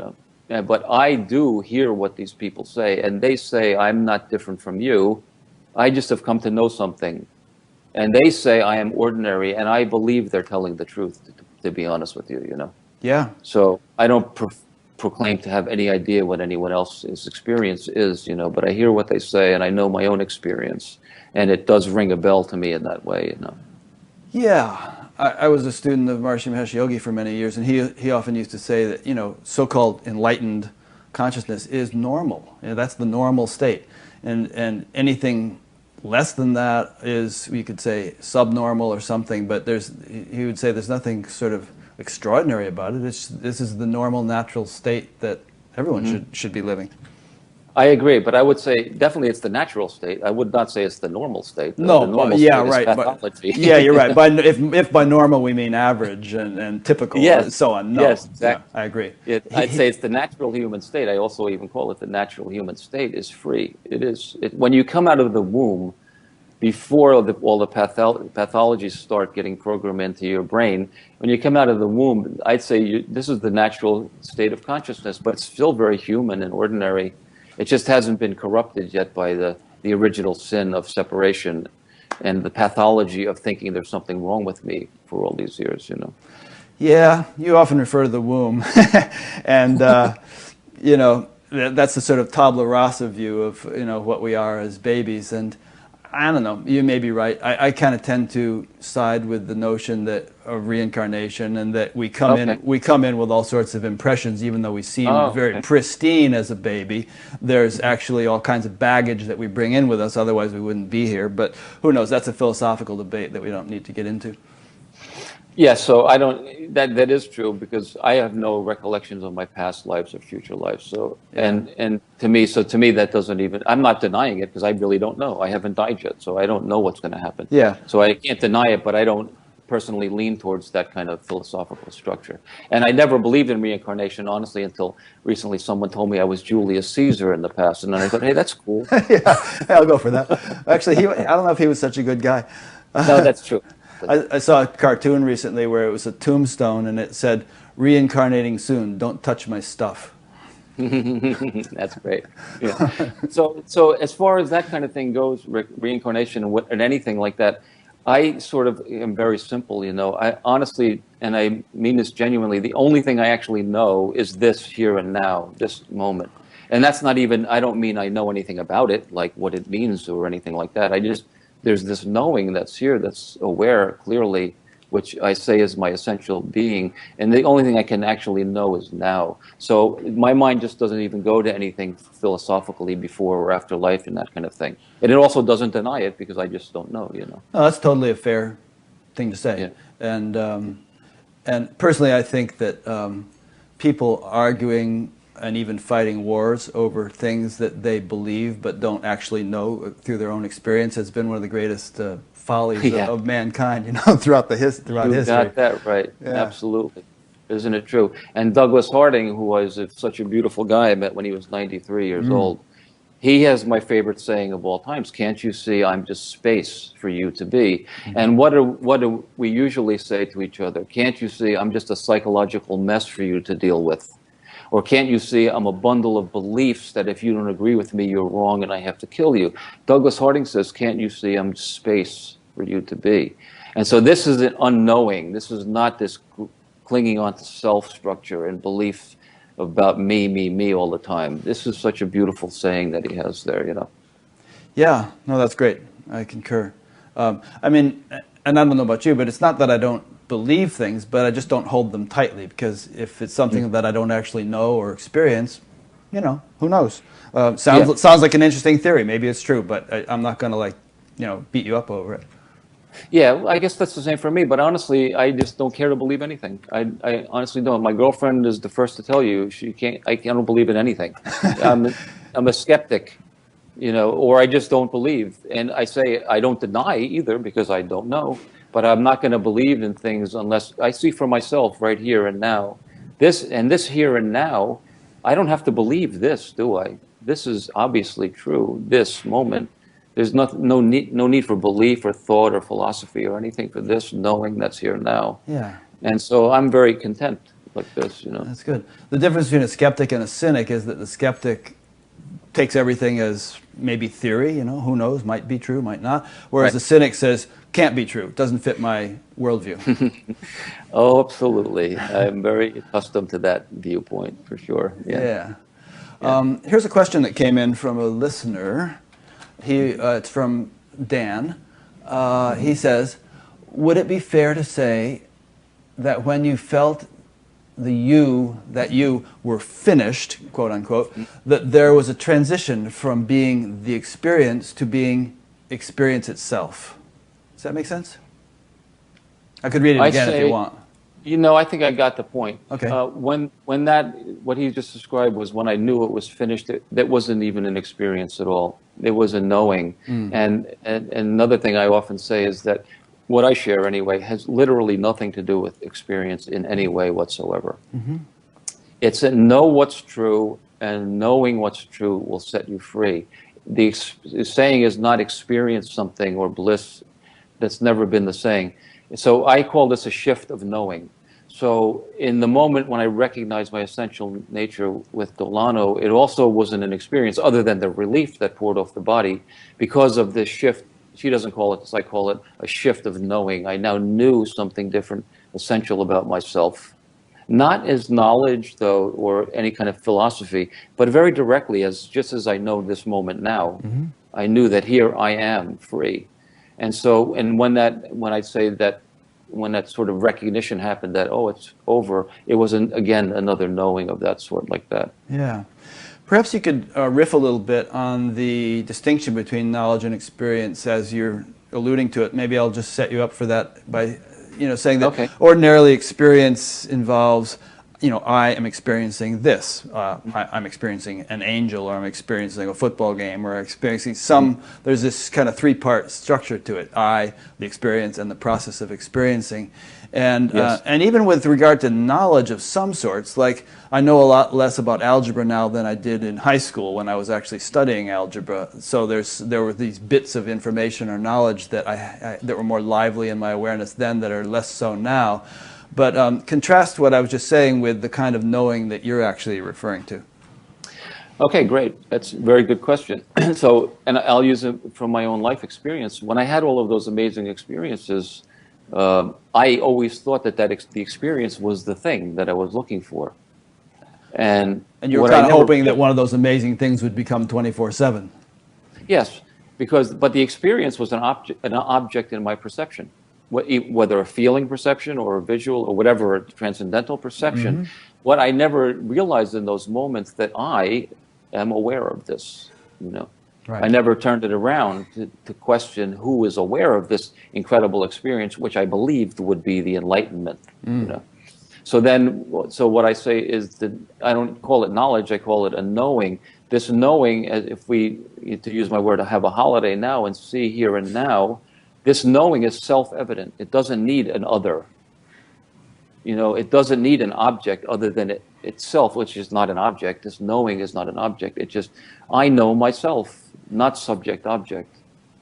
but I do hear what these people say, and they say, I'm not different from you. I just have come to know something. And they say I am ordinary, and I believe they're telling the truth, to be honest with you, Yeah. So I don't proclaim to have any idea what anyone else's experience is, but I hear what they say, and I know my own experience, and it does ring a bell to me in that way, Yeah. I was a student of Maharishi Mahesh Yogi for many years, and he often used to say that, so-called enlightened consciousness is normal. That's the normal state. And anything less than that is, we could say, subnormal or something, but he would say there's nothing sort of extraordinary about it. This is the normal, natural state that everyone should be living. I agree, but I would say definitely it's the natural state. I would not say it's the normal state. No, the normal yeah, state right. is pathology. Yeah, you're right. If by normal we mean average and typical, yes, and so on. No, yes, exactly. Yeah, I agree. I'd say it's the natural human state. I also even call it the natural human state is free. It is when you come out of the womb, before all the pathologies start getting programmed into your brain. When you come out of the womb, I'd say this is the natural state of consciousness, but it's still very human and ordinary. It just hasn't been corrupted yet by the original sin of separation and the pathology of thinking there's something wrong with me for all these years, Yeah, you often refer to the womb. And, that's the sort of tabula rasa view of, what we are as babies. And I don't know, you may be right. I kind of tend to side with the notion that of reincarnation, and that we come in with all sorts of impressions, even though we seem very pristine as a baby. There's actually all kinds of baggage that we bring in with us, otherwise we wouldn't be here. But who knows? That's a philosophical debate that we don't need to get into. Yeah, so I don't. That is true, because I have no recollections of my past lives or future lives. So and to me that doesn't even. I'm not denying it, because I really don't know. I haven't died yet, so I don't know what's going to happen. Yeah. So I can't deny it, but I don't personally lean towards that kind of philosophical structure. And I never believed in reincarnation, honestly, until recently. Someone told me I was Julius Caesar in the past, and then I thought, hey, that's cool. Yeah, I'll go for that. Actually, I don't know if he was such a good guy. No, that's true. I saw a cartoon recently where it was a tombstone, and it said, "Reincarnating soon. Don't touch my stuff." That's great. Yeah. So as far as that kind of thing goes, reincarnation and anything like that, I sort of am very simple. I honestly, and I mean this genuinely, the only thing I actually know is this here and now, this moment. And that's not even. I don't mean I know anything about it, like what it means or anything like that. There's this knowing that's here, that's aware clearly, which I say is my essential being. And the only thing I can actually know is now. So my mind just doesn't even go to anything philosophically before or after life and that kind of thing. And it also doesn't deny it, because I just don't know, No, that's totally a fair thing to say. Yeah. And personally, I think that people arguing and even fighting wars over things that they believe but don't actually know through their own experience has been one of the greatest follies of mankind, throughout history. You got that right. Yeah. Absolutely. Isn't it true? And Douglas Harding, who was such a beautiful guy I met when he was 93 years old, he has my favorite saying of all times: "Can't you see I'm just space for you to be?" And what do we usually say to each other? "Can't you see I'm just a psychological mess for you to deal with?" Or "Can't you see I'm a bundle of beliefs that if you don't agree with me, you're wrong and I have to kill you?" Douglas Harding says, "Can't you see I'm space for you to be?" And so this is an unknowing. This is not this clinging on to self-structure and belief about me all the time. This is such a beautiful saying that he has there, Yeah, no, that's great. I concur. I mean, and I don't know about you, but it's not that I don't believe things, but I just don't hold them tightly, because if it's something that I don't actually know or experience, who knows? Sounds like an interesting theory. Maybe it's true, but I'm not going to beat you up over it. Yeah, I guess that's the same for me. But honestly, I just don't care to believe anything. I honestly don't. My girlfriend is the first to tell you I don't believe in anything. I'm a skeptic, or I just don't believe. And I say I don't deny either, because I don't know. But I'm not going to believe in things unless I see for myself right here and now. This here and now, I don't have to believe this, do I? This is obviously true, this moment. There's no need for belief or thought or philosophy or anything for this knowing that's here now. Yeah. And so I'm very content like this, That's good. The difference between a skeptic and a cynic is that the skeptic takes everything as maybe theory, who knows, might be true, might not. Whereas the cynic says, can't be true, doesn't fit my worldview. Oh, absolutely. I'm very accustomed to that viewpoint, for sure. Yeah. Here's a question that came in from a listener. It's from Dan. He says, would it be fair to say that when you felt that you were finished, quote unquote, that there was a transition from being the experience to being experience itself? Does that make sense? I could read it again if you want. I think I got the point. Okay. What he just described was when I knew it was finished, that wasn't even an experience at all. It was a knowing. And another thing I often say is that what I share anyway has literally nothing to do with experience in any way whatsoever. It's a know what's true, and knowing what's true will set you free. The saying is not experience something or bliss. That's never been the saying. So I call this a shift of knowing. So in the moment when I recognized my essential nature with Delano, it also wasn't an experience other than the relief that poured off the body because of this shift. She doesn't call it this, I call it a shift of knowing. I now knew something different, essential about myself. Not as knowledge, though, or any kind of philosophy, but very directly, just as I know this moment now, I knew that here I am free. And so, when I say that, when that sort of recognition happened that, oh, it's over, it was, again, another knowing of that sort like that. Yeah. Perhaps you could riff a little bit on the distinction between knowledge and experience as you're alluding to it. Maybe I'll just set you up for that by, saying that ordinarily experience involves, I am experiencing this. I'm experiencing an angel, or I'm experiencing a football game, or I'm experiencing there's this kind of three-part structure to it. I, the experience, and the process of experiencing. And even with regard to knowledge of some sorts, like I know a lot less about algebra now than I did in high school when I was actually studying algebra. So there were these bits of information or knowledge that that were more lively in my awareness then that are less so now. But contrast what I was just saying with the kind of knowing that you're actually referring to. Okay, great. That's a very good question. So, and I'll use it from my own life experience. When I had all of those amazing experiences, I always thought that the experience was the thing that I was looking for. And you were kind of hoping that one of those amazing things would become 24/7. Yes, but the experience was an object in my perception. Whether a feeling perception or a visual or whatever, a transcendental perception, what I never realized in those moments that I am aware of this, Right. I never turned it around to question who is aware of this incredible experience, which I believed would be the enlightenment, So what I say is that I don't call it knowledge, I call it a knowing. This knowing, if we, to use my word, I have a holiday now and see here and now, this knowing is self-evident. It doesn't need an other. It doesn't need an object other than itself, which is not an object. This knowing is not an object. It just, I know myself, not subject-object.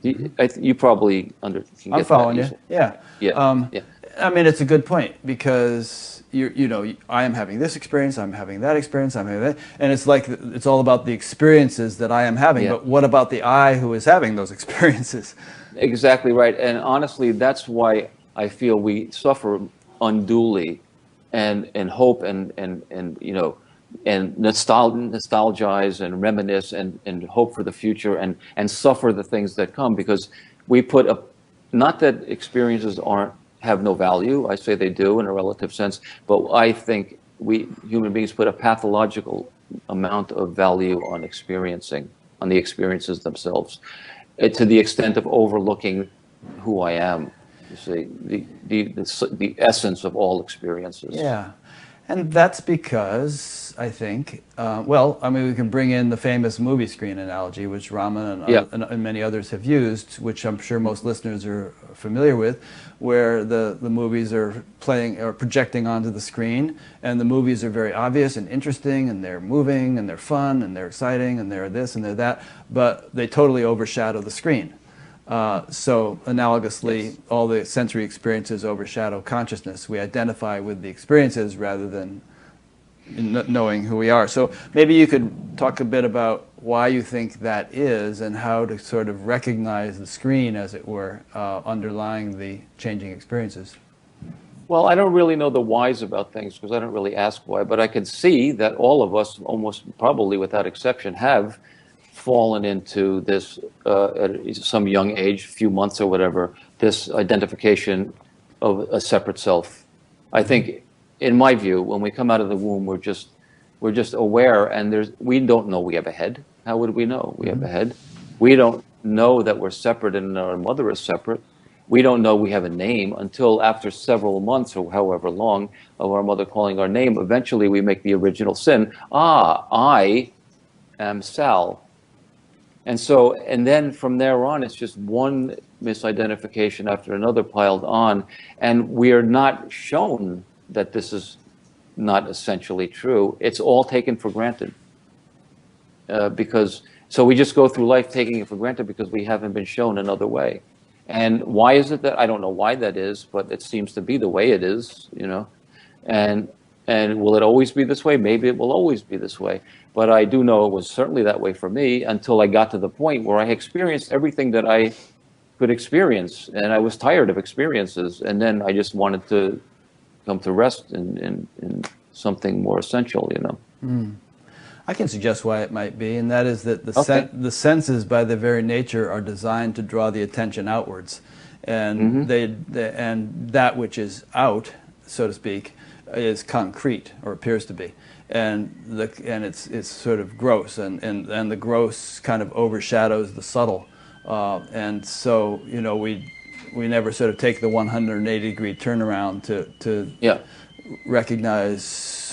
You probably can get I'm following you. Yeah. Yeah. I mean, it's a good point because I am having this experience, I'm having that experience, I'm having that, and it's like it's all about the experiences that I am having. Yeah. But what about the I who is having those experiences? Exactly right. And honestly, that's why I feel we suffer unduly, and hope and nostalgize and reminisce and hope for the future and suffer the things that come, because we put not that experiences have no value. I say they do in a relative sense, but I think we human beings put a pathological amount of value on the experiences themselves, to the extent of overlooking who I am. You see, the essence of all experiences. Yeah, and that's because I think, we can bring in the famous movie screen analogy, which Raman and many others have used, which I'm sure most listeners are familiar with, where the movies are playing or projecting onto the screen, and the movies are very obvious and interesting, and they're moving, and they're fun, and they're exciting, and they're this, and they're that, but they totally overshadow the screen. So analogously, all the sensory experiences overshadow consciousness. We identify with the experiences rather than knowing who we are. So maybe you could talk a bit about why you think that is and how to sort of recognize the screen, as it were, underlying the changing experiences. Well, I don't really know the whys about things because I don't really ask why, but I can see that all of us, almost probably without exception, have fallen into this at some young age, few months or whatever, this identification of a separate self. I think, in my view, when we come out of the womb, we're just aware, and we don't know we have a head. How would we know we have a head? We don't know that we're separate and our mother is separate. We don't know we have a name until after several months or however long of our mother calling our name. Eventually, we make the original sin. I am Sal. And then from there on, it's just one misidentification after another piled on. And we are not shown that this is not essentially true. It's all taken for granted. So we just go through life taking it for granted because we haven't been shown another way. And why is it that? I don't know why that is, but it seems to be the way it is, And will it always be this way? Maybe it will always be this way. But I do know it was certainly that way for me until I got to the point where I experienced everything that I could experience. And I was tired of experiences. And then I just wanted to come to rest in something more essential, I can suggest why it might be, and that is that the senses, by their very nature, are designed to draw the attention outwards, and and that which is out, so to speak, is concrete, or appears to be, and it's sort of gross, and the gross kind of overshadows the subtle, and so we never sort of take the 180-degree turnaround to recognize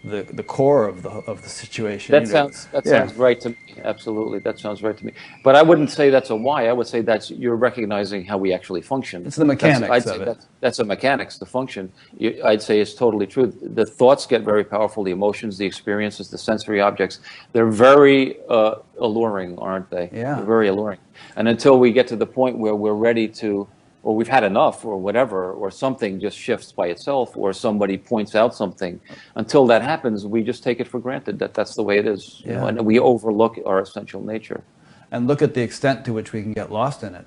the core of the situation. That sounds right to me. Absolutely, that sounds right to me. But I wouldn't say that's a why. I would say you're recognizing how we actually function. It's the mechanics of it. That's the mechanics, the function. I'd say it's totally true. The thoughts get very powerful. The emotions, the experiences, the sensory objects, they're very alluring, aren't they? Yeah. They're very alluring. And until we get to the point where we're ready to, or we've had enough, or whatever, or something just shifts by itself, or somebody points out something. Until that happens, we just take it for granted that that's the way it is, and we overlook our essential nature. And look at the extent to which we can get lost in it.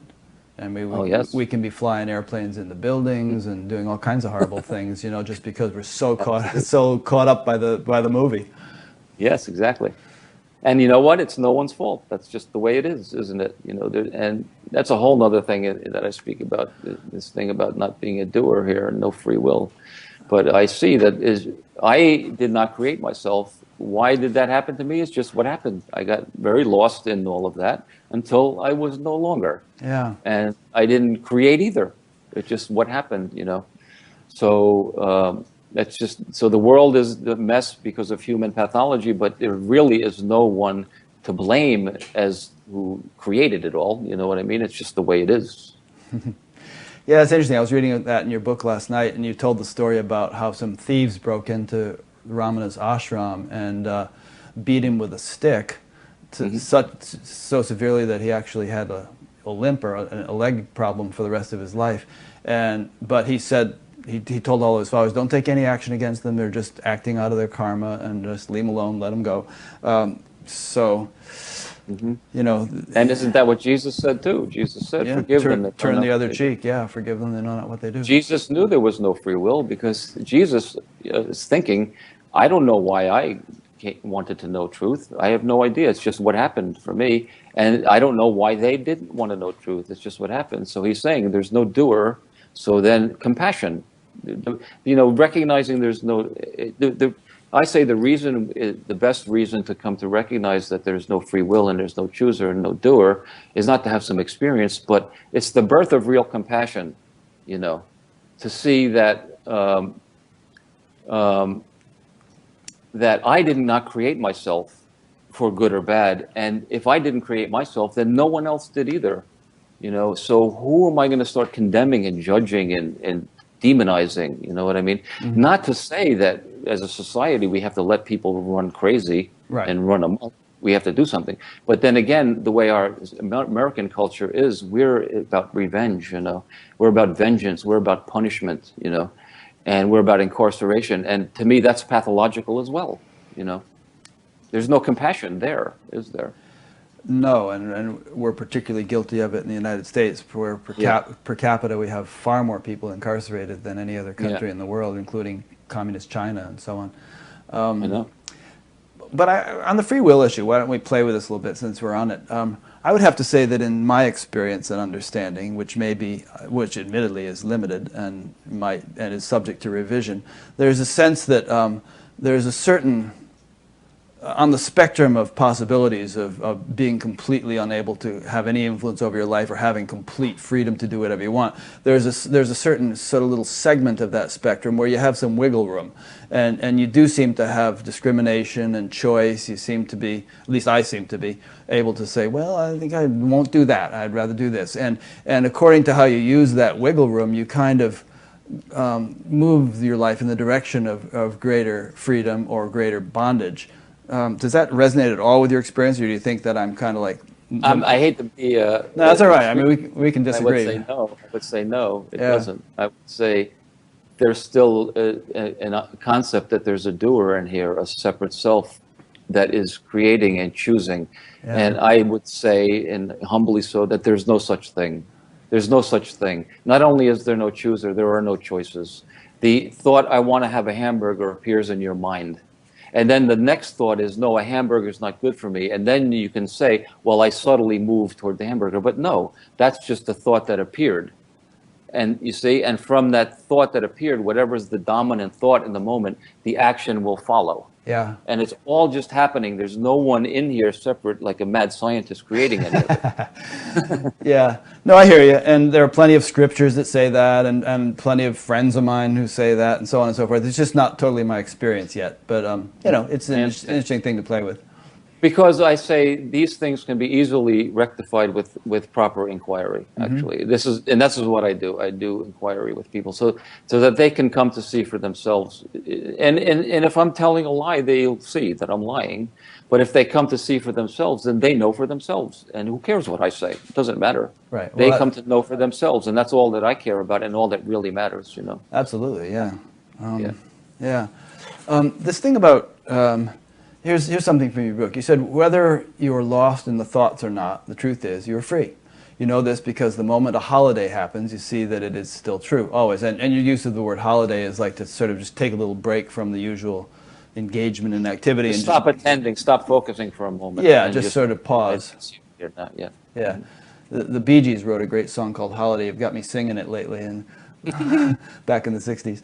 I mean, we can be flying airplanes into buildings and doing all kinds of horrible things, just because we're so caught up by the movie. Yes, exactly. And you know what? It's no one's fault. That's just the way it is, isn't it? And that's a whole other thing that I speak about, this thing about not being a doer here and no free will. But I see that I did not create myself. Why did that happen to me? It's just what happened. I got very lost in all of that until I was no longer. Yeah. And I didn't create either. It's just what happened, So that's just, so the world is the mess because of human pathology, but there really is no one to blame as who created it all. You know what I mean? It's just the way it is. Yeah, it's interesting. I was reading that in your book last night, and you told the story about how some thieves broke into Ramana's ashram and beat him with a stick so severely that he actually had a limp or a leg problem for the rest of his life. But he said, he told all his followers, don't take any action against them. They're just acting out of their karma, and just leave them alone, let them go. And isn't that what Jesus said too? Jesus said, forgive them. Turn the other cheek. Yeah, forgive them. They know not what they do. Jesus knew there was no free will because Jesus is thinking, I don't know why I wanted to know truth. I have no idea. It's just what happened for me. And I don't know why they didn't want to know truth. It's just what happened. So he's saying there's no doer. So then compassion. Recognizing there's no, I say the best reason to come to recognize that there's no free will and there's no chooser and no doer is not to have some experience, but it's the birth of real compassion, to see that, that I did not create myself for good or bad. And if I didn't create myself, then no one else did either. So who am I going to start condemning and judging and demonizing? You know what I mean? Mm-hmm. Not to say that as a society we have to let people run crazy and run amok. We have to do something. But then again, the way our American culture is, we're about revenge. We're about vengeance. We're about punishment. And we're about incarceration. And to me, that's pathological as well. There's no compassion there, is there? No, and we're particularly guilty of it in the United States, where per capita we have far more people incarcerated than any other country in the world, including communist China and so on. I know. but on the free will issue, why don't we play with this a little bit since we're on it? I would have to say that in my experience and understanding, which admittedly is limited and is subject to revision, there's a sense that there's a certain on the spectrum of possibilities of being completely unable to have any influence over your life or having complete freedom to do whatever you want, there's a certain sort of little segment of that spectrum where you have some wiggle room, and you do seem to have discrimination and choice. You seem to be, at least I seem to be, able to say, well, I think I won't do that. I'd rather do this. And according to how you use that wiggle room, you kind of move your life in the direction of greater freedom or greater bondage. Does that resonate at all with your experience, or do you think that I'm kind of like... I hate to be... no, that's all right. I mean, we can disagree. I would say no. It doesn't. I would say there's still a concept that there's a doer in here, a separate self that is creating and choosing. Yeah. And I would say, and humbly so, that there's no such thing. There's no such thing. Not only is there no chooser, there are no choices. The thought, I want to have a hamburger, appears in your mind. And then the next thought is, no, a hamburger is not good for me. And then you can say, well, I subtly moved toward the hamburger. But no, that's just a thought that appeared. And you see, and from that thought that appeared, whatever is the dominant thought in the moment, the action will follow. Yeah. And it's all just happening. There's no one in here separate, like a mad scientist creating any of it. Yeah. No, I hear you. And there are plenty of scriptures that say that, and plenty of friends of mine who say that, and so on and so forth. It's just not totally my experience yet. But, you know, it's an interesting thing to play with. Because I say these things can be easily rectified with proper inquiry, actually. This is what I do. I do inquiry with people so that they can come to see for themselves. And if I'm telling a lie, they'll see that I'm lying. But if they come to see for themselves, then they know for themselves. And who cares what I say? It doesn't matter. Right. Well, they come to know for themselves, and that's all that I care about and all that really matters, you know. Absolutely, yeah. This thing about... Here's something from your book. You said, whether you are lost in the thoughts or not, the truth is you're free. You know this because the moment a holiday happens, you see that it is still true, always. And your use of the word holiday is like to sort of just take a little break from the usual engagement and activity. And stop attending, stop focusing for a moment. Yeah, just sort of pause. Yeah. Yeah. The Bee Gees wrote a great song called Holiday. You've got me singing it lately, and back in the 60s.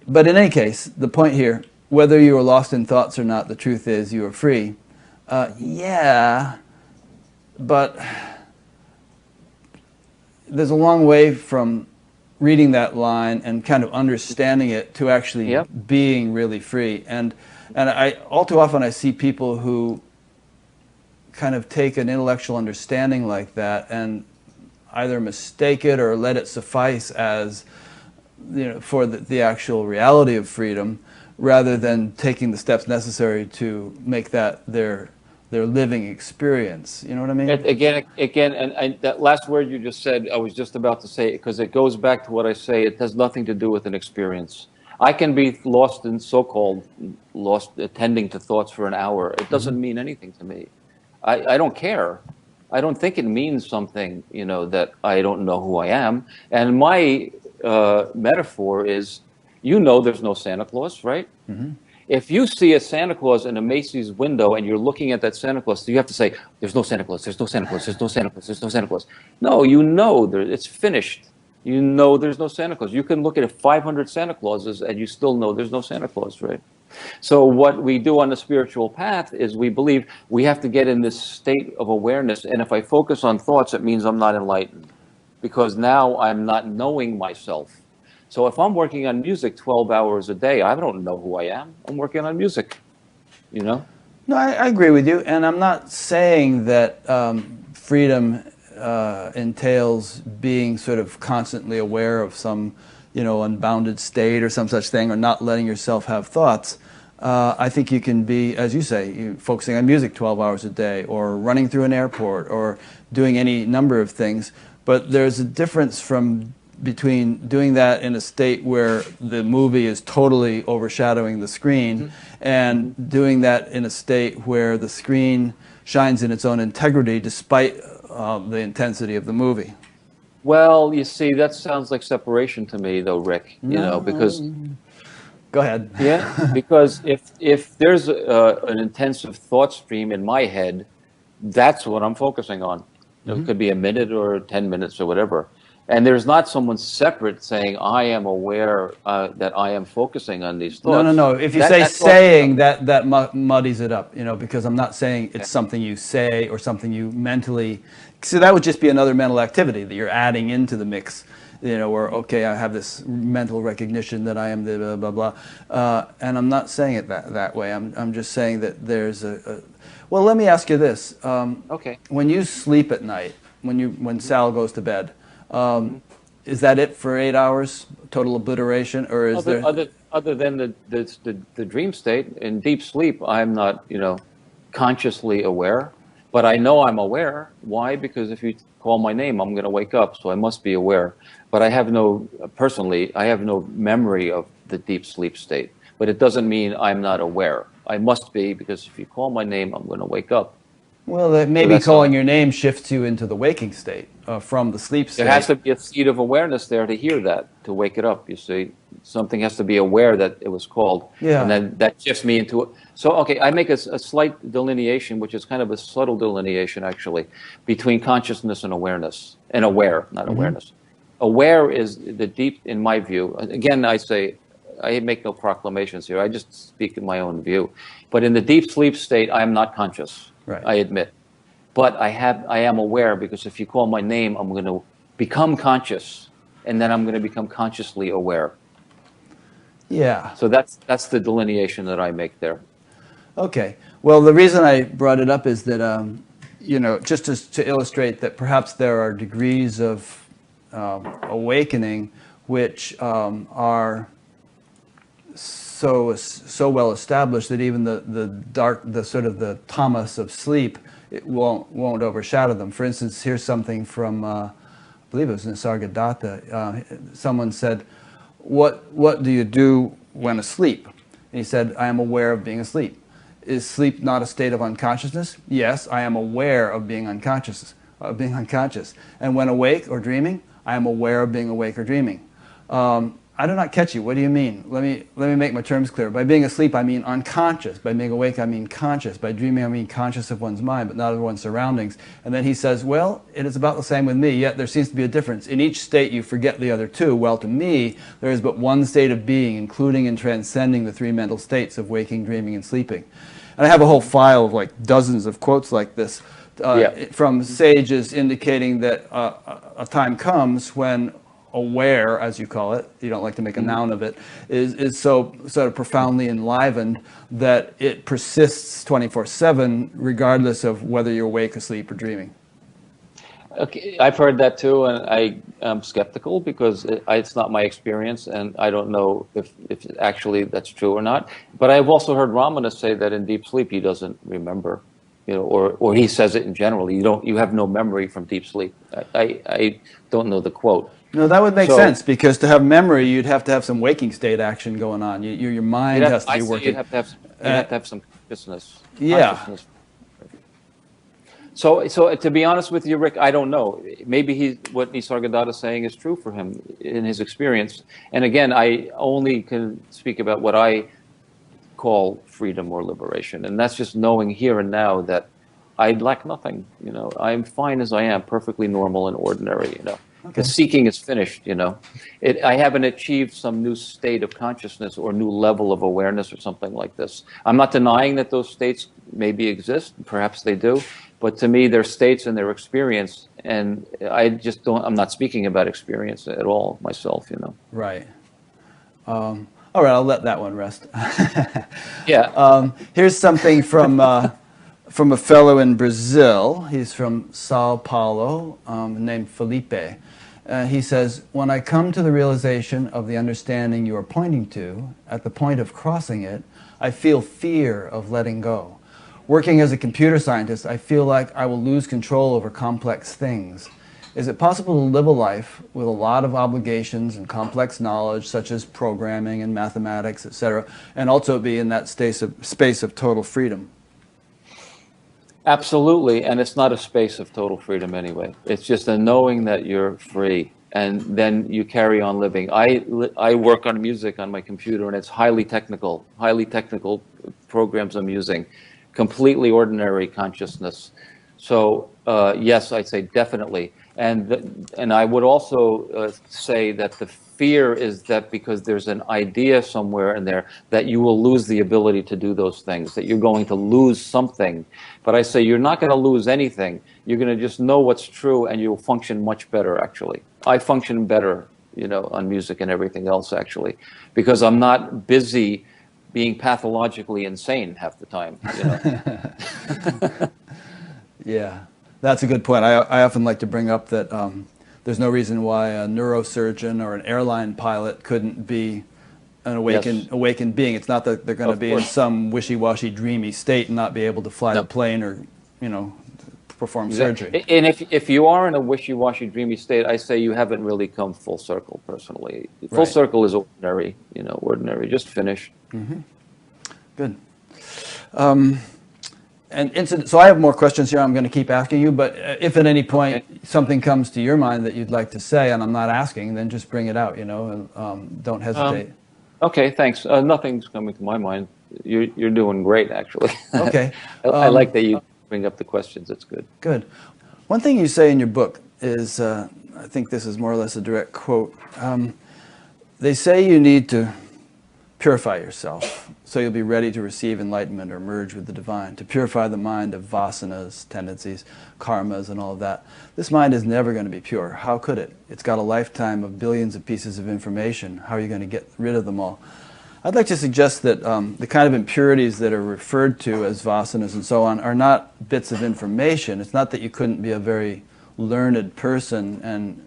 But in any case, the point here, whether you are lost in thoughts or not, the truth is you are free. Yeah, but there's a long way from reading that line and kind of understanding it to actually being really free. And all too often I see people who kind of take an intellectual understanding like that and either mistake it or let it suffice as, you know, for the actual reality of freedom, rather than taking the steps necessary to make that their living experience. You know what I mean? Again, and that last word you just said, I was just about to say it, because it goes back to what I say. It has nothing to do with an experience. I can be lost in so-called lost attending to thoughts for an hour. It doesn't mean anything to me. I don't care. I don't think it means something, you know, that I don't know who I am. And my metaphor is, you know, there's no Santa Claus, right? Mm-hmm. If you see a Santa Claus in a Macy's window and you're looking at that Santa Claus, you have to say, there's no Santa Claus, there's no Santa Claus, there's no Santa Claus, there's no Santa Claus. No, you know it's finished. You know there's no Santa Claus. You can look at 500 Santa Clauses and you still know there's no Santa Claus, right? So what we do on the spiritual path is we believe we have to get in this state of awareness. And if I focus on thoughts, it means I'm not enlightened, because now I'm not knowing myself. So if I'm working on music 12 hours a day, I don't know who I am. I'm working on music, you know? No, I agree with you. And I'm not saying that freedom entails being sort of constantly aware of some, you know, unbounded state or some such thing, or not letting yourself have thoughts. I think you can be, as you say, focusing on music 12 hours a day, or running through an airport, or doing any number of things. But there's a difference between doing that in a state where the movie is totally overshadowing the screen, and doing that in a state where the screen shines in its own integrity despite the intensity of the movie. Well, you see, that sounds like separation to me, though, Rick. You know, because Go ahead. Yeah, because if there's an intensive thought stream in my head, that's what I'm focusing on. It could be a minute or 10 minutes or whatever. And there's not someone separate saying, I am aware that I am focusing on these No, no, thoughts. no. If you say saying, that muddies it up, because I'm not saying it's something you say or something you mentally. So that would just be another mental activity that you're adding into the mix. Where, okay, I have this mental recognition that I am the blah, blah, blah. And I'm not saying it that way. I'm just saying that there's well, let me ask you this. Okay. When you sleep at night, when Sal goes to bed, is that it for 8 hours, total obliteration, or is there... Other than the dream state, in deep sleep, I'm not, consciously aware, but I know I'm aware. Why? Because if you call my name, I'm going to wake up, so I must be aware. But I have no memory of the deep sleep state. But it doesn't mean I'm not aware. I must be, because if you call my name, I'm going to wake up. Well, maybe calling your name shifts you into the waking state from the sleep state. There has to be a seed of awareness there to hear that, to wake it up, you see. Something has to be aware that it was called. Yeah. And then that shifts me into it. So, okay, I make a slight delineation, which is kind of a subtle delineation, actually, between consciousness and awareness. And aware, not awareness. Aware is the deep, in my view. Again, I make no proclamations here. I just speak in my own view. But in the deep sleep state, I am not conscious. Right. I admit. But I am aware, because if you call my name, I'm going to become conscious, and then I'm going to become consciously aware. Yeah. So that's the delineation that I make there. Okay. Well, the reason I brought it up is that, just to illustrate that perhaps there are degrees of awakening which are so well established that even the sort of the tamas of sleep, it won't overshadow them. For instance, here's something from I believe it was Nisargadatta. Someone said, "What do you do when asleep?" And he said, "I am aware of being asleep." Is sleep not a state of unconsciousness? Yes, I am aware of being unconscious. And when awake or dreaming, I am aware of being awake or dreaming. I do not catch you. What do you mean? Let me make my terms clear. By being asleep, I mean unconscious. By being awake, I mean conscious. By dreaming, I mean conscious of one's mind, but not of one's surroundings. And then he says, well, it is about the same with me, yet there seems to be a difference. In each state, you forget the other two. Well, to me, there is but one state of being, including and transcending the three mental states of waking, dreaming, and sleeping. And I have a whole file of like dozens of quotes like this from sages indicating that a time comes when aware, as you call it, you don't like to make a noun of it, is so sort of profoundly enlivened that it persists 24/7 regardless of whether you're awake, asleep, or dreaming. Okay, I've heard that too, and I am skeptical because it's not my experience, and I don't know if actually that's true or not. But I've also heard Ramana say that in deep sleep he doesn't remember, or he says it in general. You have no memory from deep sleep. I don't know the quote. No, that would make sense, because to have memory, you'd have to have some waking state action going on. Your mind has to be working. You'd have to have some consciousness. Yeah. So to be honest with you, Rick, I don't know. Maybe what Nisargadatta is saying is true for him in his experience. And again, I only can speak about what I call freedom or liberation, and that's just knowing here and now that I lack nothing. I'm fine as I am, perfectly normal and ordinary. Okay. The seeking is finished, I haven't achieved some new state of consciousness or new level of awareness or something like this. I'm not denying that those states maybe exist, perhaps they do, but to me they're states and their experience, and I'm not speaking about experience at all myself, Right. All right, I'll let that one rest. Yeah. Here's something from a fellow in Brazil. He's from Sao Paulo, named Felipe. He says, when I come to the realization of the understanding you are pointing to, at the point of crossing it, I feel fear of letting go. Working as a computer scientist, I feel like I will lose control over complex things. Is it possible to live a life with a lot of obligations and complex knowledge, such as programming and mathematics, etc., and also be in that space of total freedom? Absolutely, and it's not a space of total freedom anyway. It's just a knowing that you're free. and then you carry on living. I work on music on my computer, and it's highly technical programs I'm using, completely ordinary consciousness. So yes, I'd say definitely. And I would also say that the fear is that because there's an idea somewhere in there that you will lose the ability to do those things, that you're going to lose something. But I say you're not going to lose anything. You're going to just know what's true, and you'll function much better, actually. I function better, you know, on music and everything else, actually, because I'm not busy being pathologically insane half the time, you know. Yeah, that's a good point. I often like to bring up that there's no reason why a neurosurgeon or an airline pilot couldn't be an awakened being. It's not that they're going to be in some wishy-washy, dreamy state and not be able to fly the plane or, you know, perform surgery. And if you are in a wishy-washy, dreamy state, I say you haven't really come full circle, personally. Full circle is ordinary, you know, ordinary, just finished. Mm-hmm. Good. So I have more questions here I'm going to keep asking you, but if at any point something comes to your mind that you'd like to say and I'm not asking, then just bring it out, you know, and don't hesitate. Okay, thanks. Nothing's coming to my mind. You're doing great, actually. Okay. I like that you bring up the questions. It's good. Good. One thing you say in your book is, I think this is more or less a direct quote, they say you need to purify yourself so you'll be ready to receive enlightenment or merge with the divine, to purify the mind of vasanas, tendencies, karmas, and all of that. This mind is never going to be pure. How could it? It's got a lifetime of billions of pieces of information. How are you going to get rid of them all? I'd like to suggest that the kind of impurities that are referred to as vasanas and so on are not bits of information. It's not that you couldn't be a very learned person and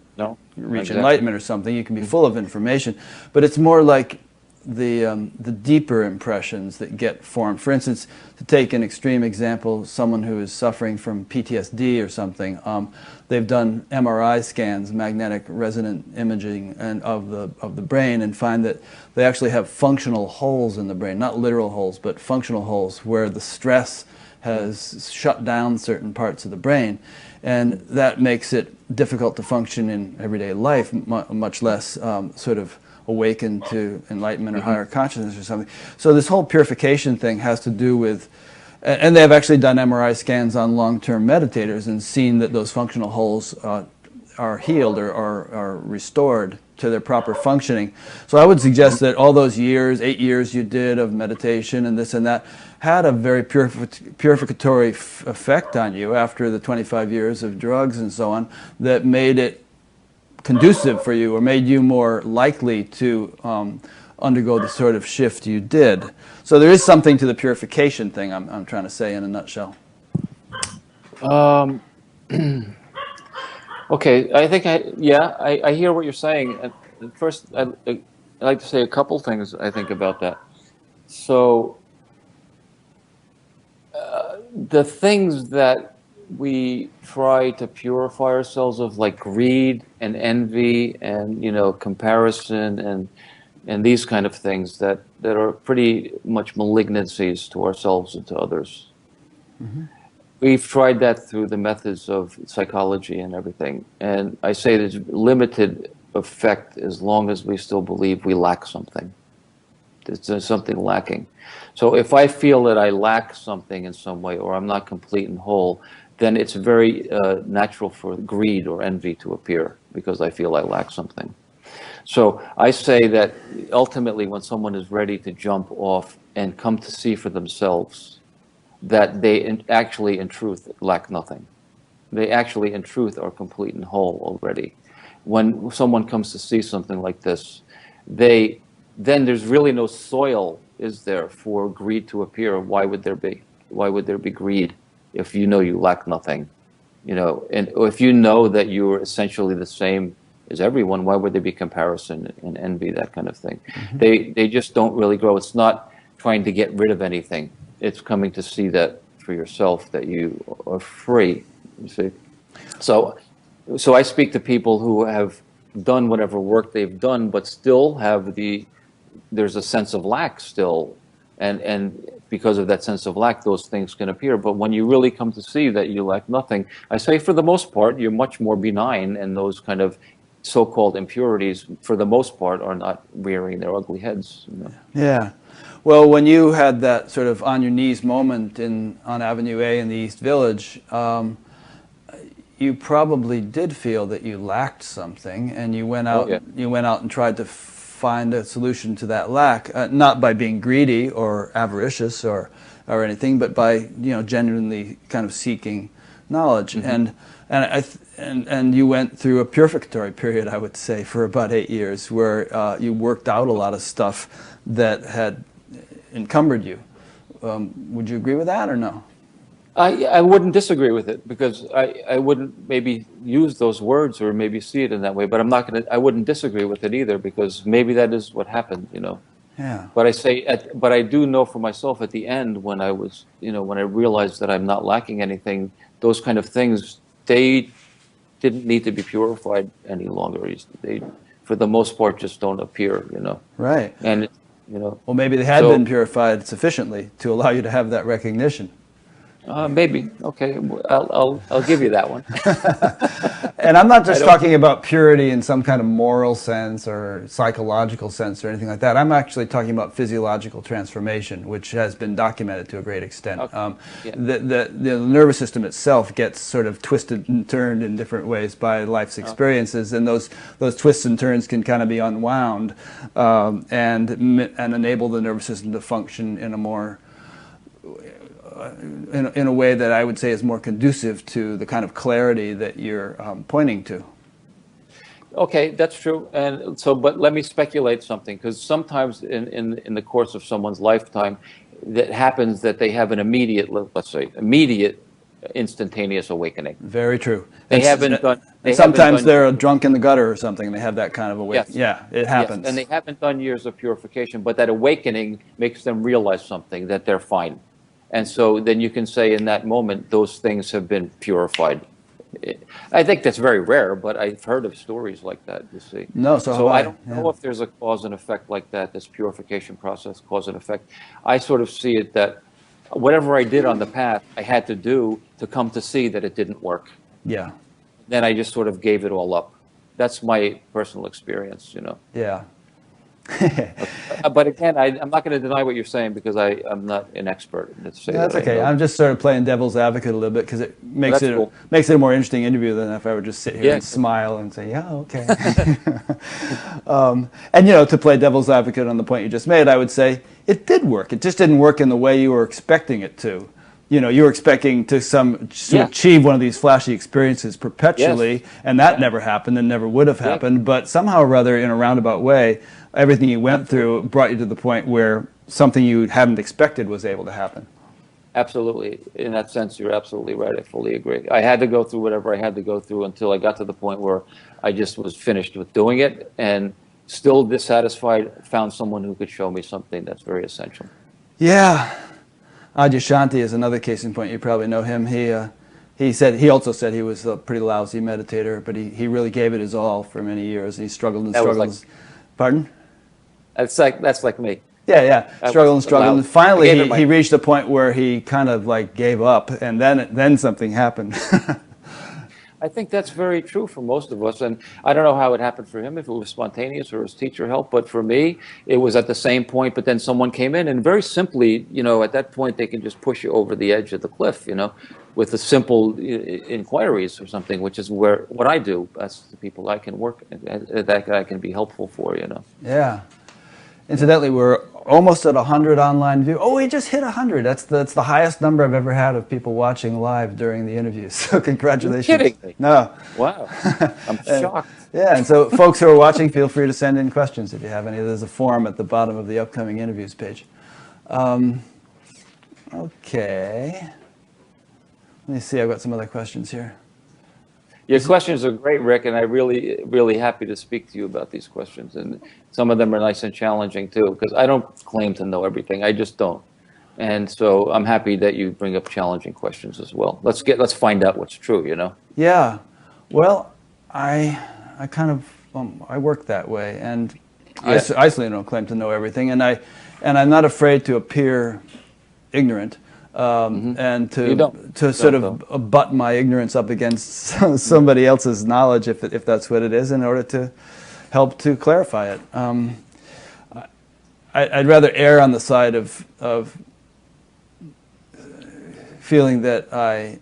reach enlightenment or something. You can be full of information, but it's more like the deeper impressions that get formed. For instance, to take an extreme example, someone who is suffering from PTSD or something, they've done MRI scans, magnetic resonant imaging, and of the brain, and find that they actually have functional holes in the brain, not literal holes, but functional holes where the stress has shut down certain parts of the brain, and that makes it difficult to function in everyday life, much less sort of awaken to enlightenment or higher consciousness or something. So this whole purification thing has to do with, and they've actually done MRI scans on long-term meditators and seen that those functional holes are healed or are restored to their proper functioning. So I would suggest that all those years, 8 years you did of meditation and this and that, had a very purificatory effect on you after the 25 years of drugs and so on, that made it conducive for you or made you more likely to undergo the sort of shift you did. So there is something to the purification thing I'm trying to say in a nutshell. Okay, I think I hear what you're saying. First, I'd like to say a couple things I think about that. So the things that we try to purify ourselves of, like greed and envy and, you know, comparison and these kind of things that are pretty much malignancies to ourselves and to others. Mm-hmm. We've tried that through the methods of psychology and everything, and I say there's limited effect as long as we still believe we lack something. There's something lacking. So if I feel that I lack something in some way, or I'm not complete and whole, then it's very natural for greed or envy to appear because I feel I lack something. So I say that ultimately when someone is ready to jump off and come to see for themselves that they actually in truth lack nothing. They actually in truth are complete and whole already. When someone comes to see something like this, then there's really no soil, is there, for greed to appear. Why would there be? Why would there be greed? If you know you lack nothing, you know, and if you know that you're essentially the same as everyone, why would there be comparison and envy, that kind of thing? Mm-hmm. They just don't really grow. It's not trying to get rid of anything. It's coming to see that for yourself, that you are free, you see. So I speak to people who have done whatever work they've done, but still have there's a sense of lack still, and because of that sense of lack, those things can appear. But when you really come to see that you lack nothing, I say for the most part, you're much more benign, and those kind of so-called impurities, for the most part, are not rearing their ugly heads. You know? Yeah. Well, when you had that sort of on your knees moment on Avenue A in the East Village, you probably did feel that you lacked something, and you went out. Oh, yeah. You went out and tried to find a solution to that lack, not by being greedy or avaricious or anything, but by genuinely kind of seeking knowledge. Mm-hmm. And you went through a purificatory period, I would say, for about 8 years, where you worked out a lot of stuff that had encumbered you. Would you agree with that or no? I wouldn't disagree with it, because I wouldn't maybe use those words or maybe see it in that way, but I wouldn't disagree with it either, because maybe that is what happened, you know. Yeah. But but I do know for myself at the end, when I was, when I realized that I'm not lacking anything, those kind of things, they didn't need to be purified any longer. They, for the most part, just don't appear, you know. Right. And, well, maybe they had been purified sufficiently to allow you to have that recognition. Maybe. Okay, I'll give you that one. And I'm not just talking about purity in some kind of moral sense or psychological sense or anything like that. I'm actually talking about physiological transformation, which has been documented to a great extent. Okay. Yeah. The nervous system itself gets sort of twisted and turned in different ways by life's experiences, and those twists and turns can kind of be unwound and enable the nervous system to function in a more in a way that I would say is more conducive to the kind of clarity that you're pointing to. Okay, that's true. And so, but let me speculate something, because sometimes in the course of someone's lifetime, that happens that they have an immediate, let's say, instantaneous awakening. Very true. Sometimes they're drunk in the gutter or something, and they have that kind of awakening. Yes. Yeah, it happens. Yes. And they haven't done years of purification, but that awakening makes them realize something, that they're fine. And so then you can say in that moment, those things have been purified. I think that's very rare, but I've heard of stories like that, you see. No, so I don't know if there's a cause and effect like that, this purification process, cause and effect. I sort of see it that whatever I did on the path, I had to do to come to see that it didn't work. Yeah. Then I just sort of gave it all up. That's my personal experience, you know. Yeah. But again, I'm not going to deny what you're saying, because I'm not an expert. That's okay. I'm just sort of playing devil's advocate a little bit, because it makes it a more interesting interview than if I would just sit here and smile and say, yeah, okay. And to play devil's advocate on the point you just made, I would say it did work. It just didn't work in the way you were expecting it to. You were expecting to achieve one of these flashy experiences perpetually, and that never happened and never would have happened. But somehow or other, in a roundabout way, everything you went through brought you to the point where something you hadn't expected was able to happen. Absolutely. In that sense, you're absolutely right. I fully agree. I had to go through whatever I had to go through until I got to the point where I just was finished with doing it, and still dissatisfied, found someone who could show me something that's very essential. Yeah. Adyashanti is another case in point. You probably know him. He also said he was a pretty lousy meditator, but he really gave it his all for many years. He struggled and struggled. Pardon? That's like me. Yeah. Struggled and struggled. And finally, he reached a point where he kind of like gave up, and then something happened. I think that's very true for most of us, and I don't know how it happened for him, if it was spontaneous or his teacher helped, but for me, it was at the same point, but then someone came in, and very simply, at that point, they can just push you over the edge of the cliff, with the simple inquiries or something, which is what I do. That's the people I can work, that I can be helpful for, Yeah. Incidentally, we're almost at 100 online views. Oh, we just hit 100. That's the highest number I've ever had of people watching live during the interviews. So congratulations. You're kidding me. No. Wow. I'm shocked. Yeah, and so folks who are watching, feel free to send in questions if you have any. There's a form at the bottom of the upcoming interviews page. Okay. Let me see. I've got some other questions here. Your questions are great, Rick, and I'm really, really happy to speak to you about these questions. And some of them are nice and challenging too, because I don't claim to know everything. I just don't. And so I'm happy that you bring up challenging questions as well. Let's find out what's true, Yeah. Well, I kind of I work that way, and I certainly don't claim to know everything, and I'm not afraid to appear ignorant. and You don't. to You sort don't, of though. butt my ignorance up against somebody else's knowledge, if that's what it is, in order to help to clarify it. I'd rather err on the side of feeling that I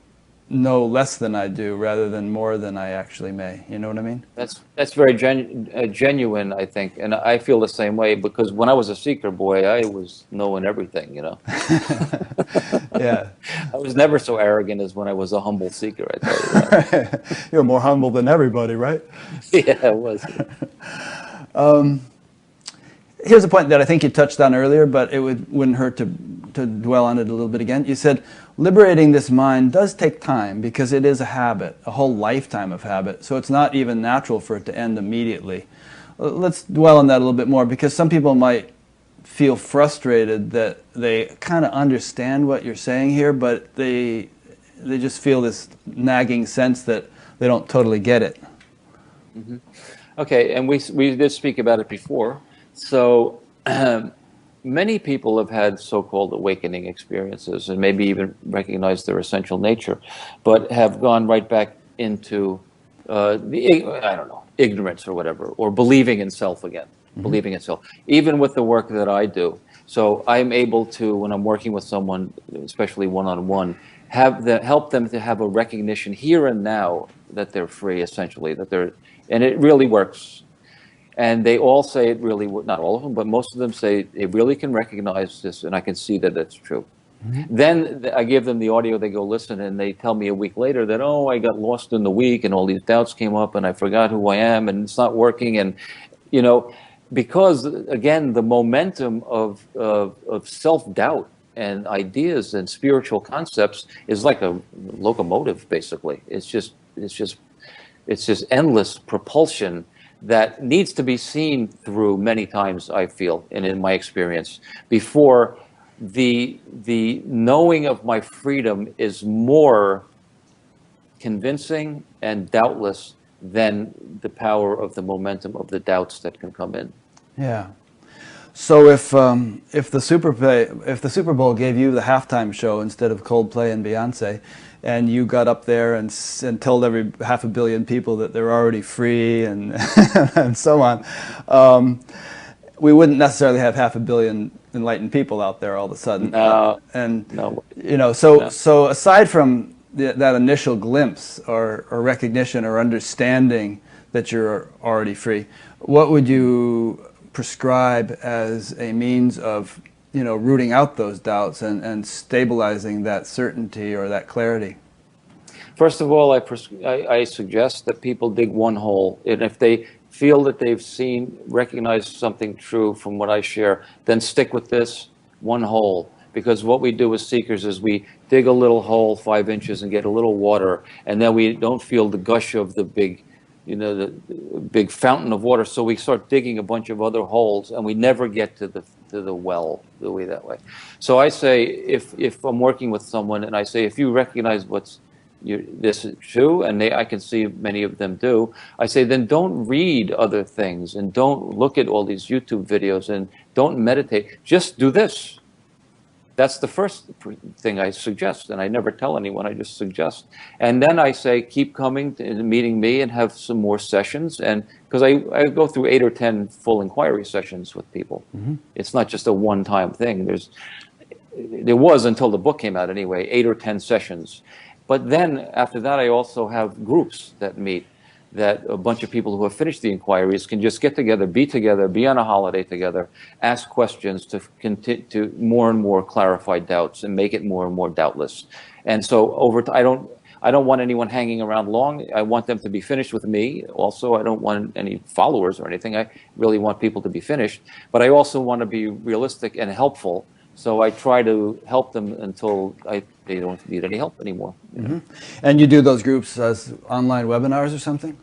know less than I do rather than more than I actually may. You know what I mean? That's very genuine, I think, and I feel the same way because when I was a seeker, boy, I was knowing everything. Yeah. I was never so arrogant as when I was a humble seeker. I tell you that. You're more humble than everybody, right? Yeah, it was. Here's a point that I think you touched on earlier, but it wouldn't hurt to dwell on it a little bit again. You said liberating this mind does take time because it is a habit, a whole lifetime of habit. So it's not even natural for it to end immediately. Let's dwell on that a little bit more, because some people might feel frustrated that they kind of understand what you're saying here, but they just feel this nagging sense that they don't totally get it. Mm-hmm. Okay, and we did speak about it before. So many people have had so-called awakening experiences and maybe even recognized their essential nature, but have gone right back into I don't know, ignorance or whatever, or believing in self again, believing in self, even with the work that I do. So I'm able to, when I'm working with someone, especially one-on-one, help them to have a recognition here and now that they're free, essentially, and it really works. And they all say it really, not all of them, but most of them say they really can recognize this, and I can see that it's true. Mm-hmm. Then I give them the audio, they go listen, and they tell me a week later that, oh, I got lost in the week, and all these doubts came up, and I forgot who I am, and it's not working. And, because, again, the momentum of self-doubt and ideas and spiritual concepts is like a locomotive, basically. It's just endless propulsion that needs to be seen through many times, I feel, and in my experience, before the knowing of my freedom is more convincing and doubtless than the power of the momentum of the doubts that can come in. Yeah. So if the Super Bowl gave you the halftime show instead of Coldplay and Beyonce, and you got up there and told every 500 million people that they're already free and and so on, we wouldn't necessarily have 500 million enlightened people out there all of a sudden. No. So aside from that initial glimpse or recognition or understanding that you're already free, what would you prescribe as a means of rooting out those doubts and stabilizing that certainty or that clarity? First of all, I suggest that people dig one hole, and if they feel that they've recognized something true from what I share, then stick with this one hole. Because what we do as seekers is we dig a little hole 5 inches and get a little water, and then we don't feel the gush of the big the big fountain of water, so we start digging a bunch of other holes, and we never get to the well that way. So I say, if I'm working with someone, and I say, if you recognize this is true, and I can see many of them do, I say, then don't read other things, and don't look at all these YouTube videos, and don't meditate. Just do this. That's the first thing I suggest, and I never tell anyone, I just suggest. And then I say, keep coming and meeting me and have some more sessions. And because I go through 8 or 10 full inquiry sessions with people. Mm-hmm. It's not just a one-time thing. There was, until the book came out anyway, 8 or 10 sessions. But then after that, I also have groups that meet, that a bunch of people who have finished the inquiries can just get together, be on a holiday together, ask questions to continue to more and more clarify doubts and make it more and more doubtless. And so I don't want anyone hanging around long. I want them to be finished with me. Also, I don't want any followers or anything. I really want people to be finished. But I also want to be realistic and helpful. So I try to help them until they don't need any help anymore. Mm-hmm. And you do those groups as online webinars or something?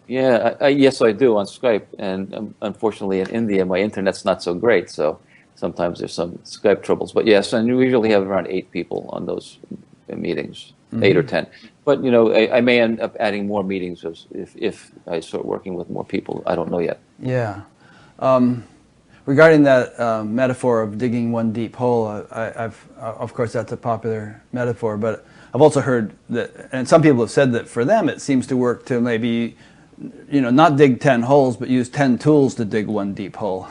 Yeah, yes, I do on Skype. And unfortunately, in India, my internet's not so great. So sometimes there's some Skype troubles. But yes, and we usually have around 8 people on those meetings, mm-hmm. 8 or 10. But, I may end up adding more meetings if I start working with more people. I don't know yet. Yeah. regarding that metaphor of digging one deep hole, of course that's a popular metaphor, but I've also heard that, and some people have said that for them it seems to work to maybe, not dig 10 holes, but use 10 tools to dig one deep hole.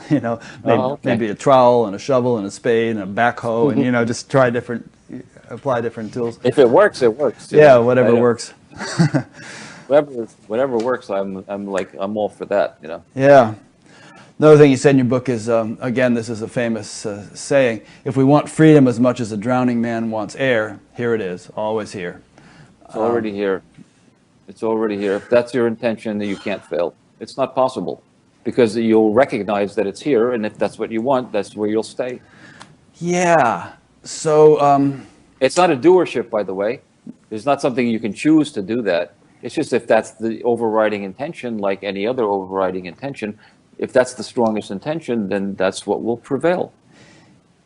Maybe a trowel and a shovel and a spade and a backhoe, and just apply different tools. If it works, it works. Yeah, whatever works. Whatever works, I'm all for that. Yeah. Another thing you said in your book is, again, this is a famous saying: if we want freedom as much as a drowning man wants air, here it is, always here. It's already here. It's already here. If that's your intention, then you can't fail. It's not possible, because you'll recognize that it's here, and if that's what you want, that's where you'll stay. Yeah. So it's not a doership, by the way. There's not something you can choose to do that. It's just if that's the overriding intention, like any other overriding intention, if that's the strongest intention, then that's what will prevail.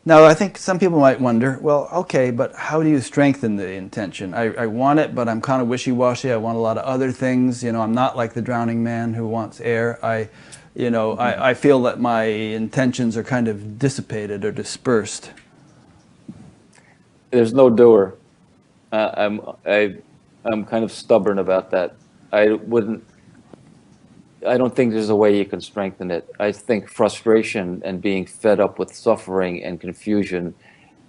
Now, I think some people might wonder, well, okay, but how do you strengthen the intention? I want it, but I'm kind of wishy-washy. I want a lot of other things. I'm not like the drowning man who wants air. I feel that my intentions are kind of dissipated or dispersed. There's no doer. I'm kind of stubborn about that. I don't think there's a way you can strengthen it. I think frustration and being fed up with suffering and confusion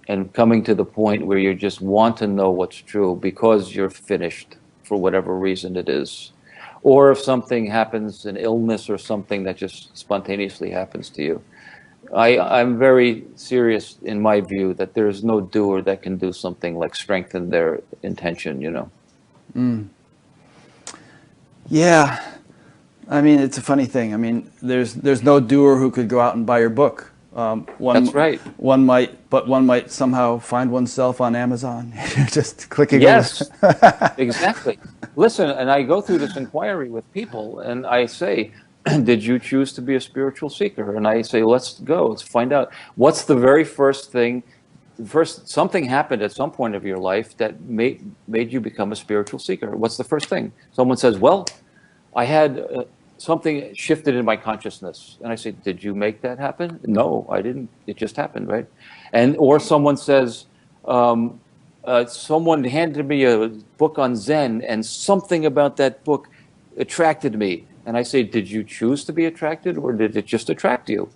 and coming to the point where you just want to know what's true because you're finished for whatever reason it is. Or if something happens, an illness or something that just spontaneously happens to you. I'm very serious in my view that there's no doer that can do something like strengthen their intention, Yeah. I mean, it's a funny thing. I mean, there's no doer who could go out and buy your book. That's right. One might somehow find oneself on Amazon, just clicking. Yes, exactly. Listen, and I go through this inquiry with people, and I say, "Did you choose to be a spiritual seeker?" And I say, "Let's go. Let's find out. What's the very first thing? First, something happened at some point of your life that made you become a spiritual seeker. What's the first thing?" Someone says, "Well, I had." Something shifted in my consciousness. And I say, did you make that happen? No, I didn't. It just happened, right? Or someone says, someone handed me a book on Zen and something about that book attracted me. And I say, did you choose to be attracted or did it just attract you?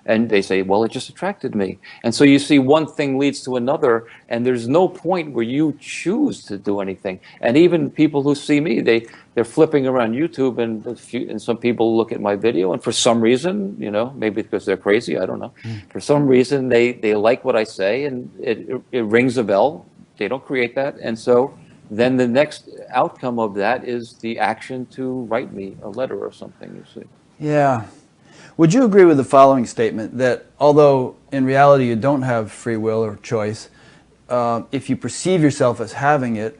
And they say, well, it just attracted me. And so you see one thing leads to another, and there's no point where you choose to do anything. And even people who see me, they're flipping around YouTube, and some people look at my video, and for some reason, maybe because they're crazy, I don't know. For some reason, they like what I say, and it rings a bell. They don't create that. And so then the next outcome of that is the action to write me a letter or something, you see. Yeah. Would you agree with the following statement, that although in reality you don't have free will or choice, if you perceive yourself as having it,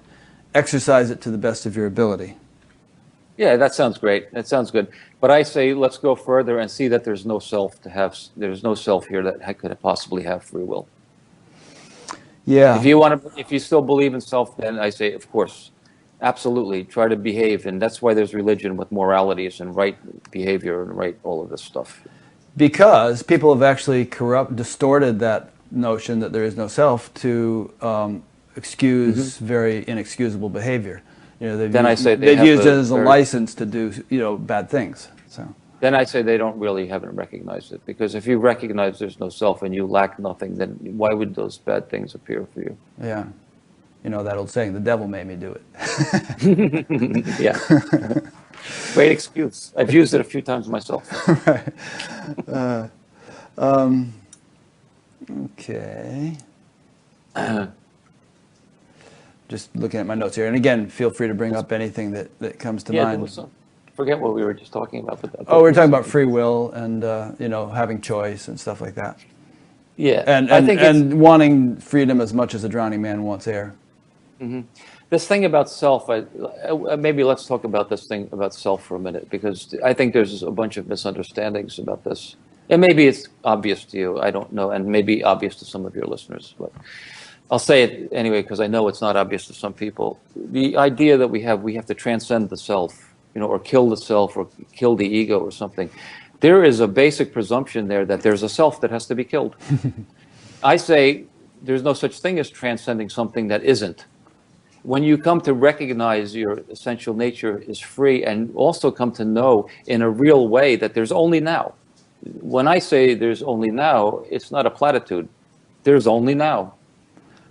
exercise it to the best of your ability? Yeah, that sounds great. That sounds good. But I say let's go further and see that there's no self there's no self here that could possibly have free will. Yeah. If you still believe in self, then I say, of course, absolutely, try to behave, and that's why there's religion with moralities and right behavior and right all of this stuff. Because people have actually distorted that notion that there is no self to excuse very inexcusable behavior. They've used it as a license to do bad things. So then I say they haven't recognized it, because if you recognize there's no self and you lack nothing, then why would those bad things appear for you? Yeah. That old saying, the devil made me do it. Yeah. Great excuse. I've used it a few times myself. Right. Okay. Just looking at my notes here. And again, feel free to bring up anything that comes to mind. Forget what we were just talking about. We were talking about free will and, having choice and stuff like that. Yeah. And wanting freedom as much as a drowning man wants air. Mm-hmm. This thing about self, maybe let's talk about this thing about self for a minute, because I think there's a bunch of misunderstandings about this. And maybe it's obvious to you, I don't know, and maybe obvious to some of your listeners, but I'll say it anyway because I know it's not obvious to some people. The idea that we have to transcend the self, or kill the self or kill the ego or something. there is a basic presumption there that there's a self that has to be killed. I say there's no such thing as transcending something that isn't. When you come to recognize your essential nature is free, and also come to know in a real way that there's only now. When I say there's only now, it's not a platitude. There's only now.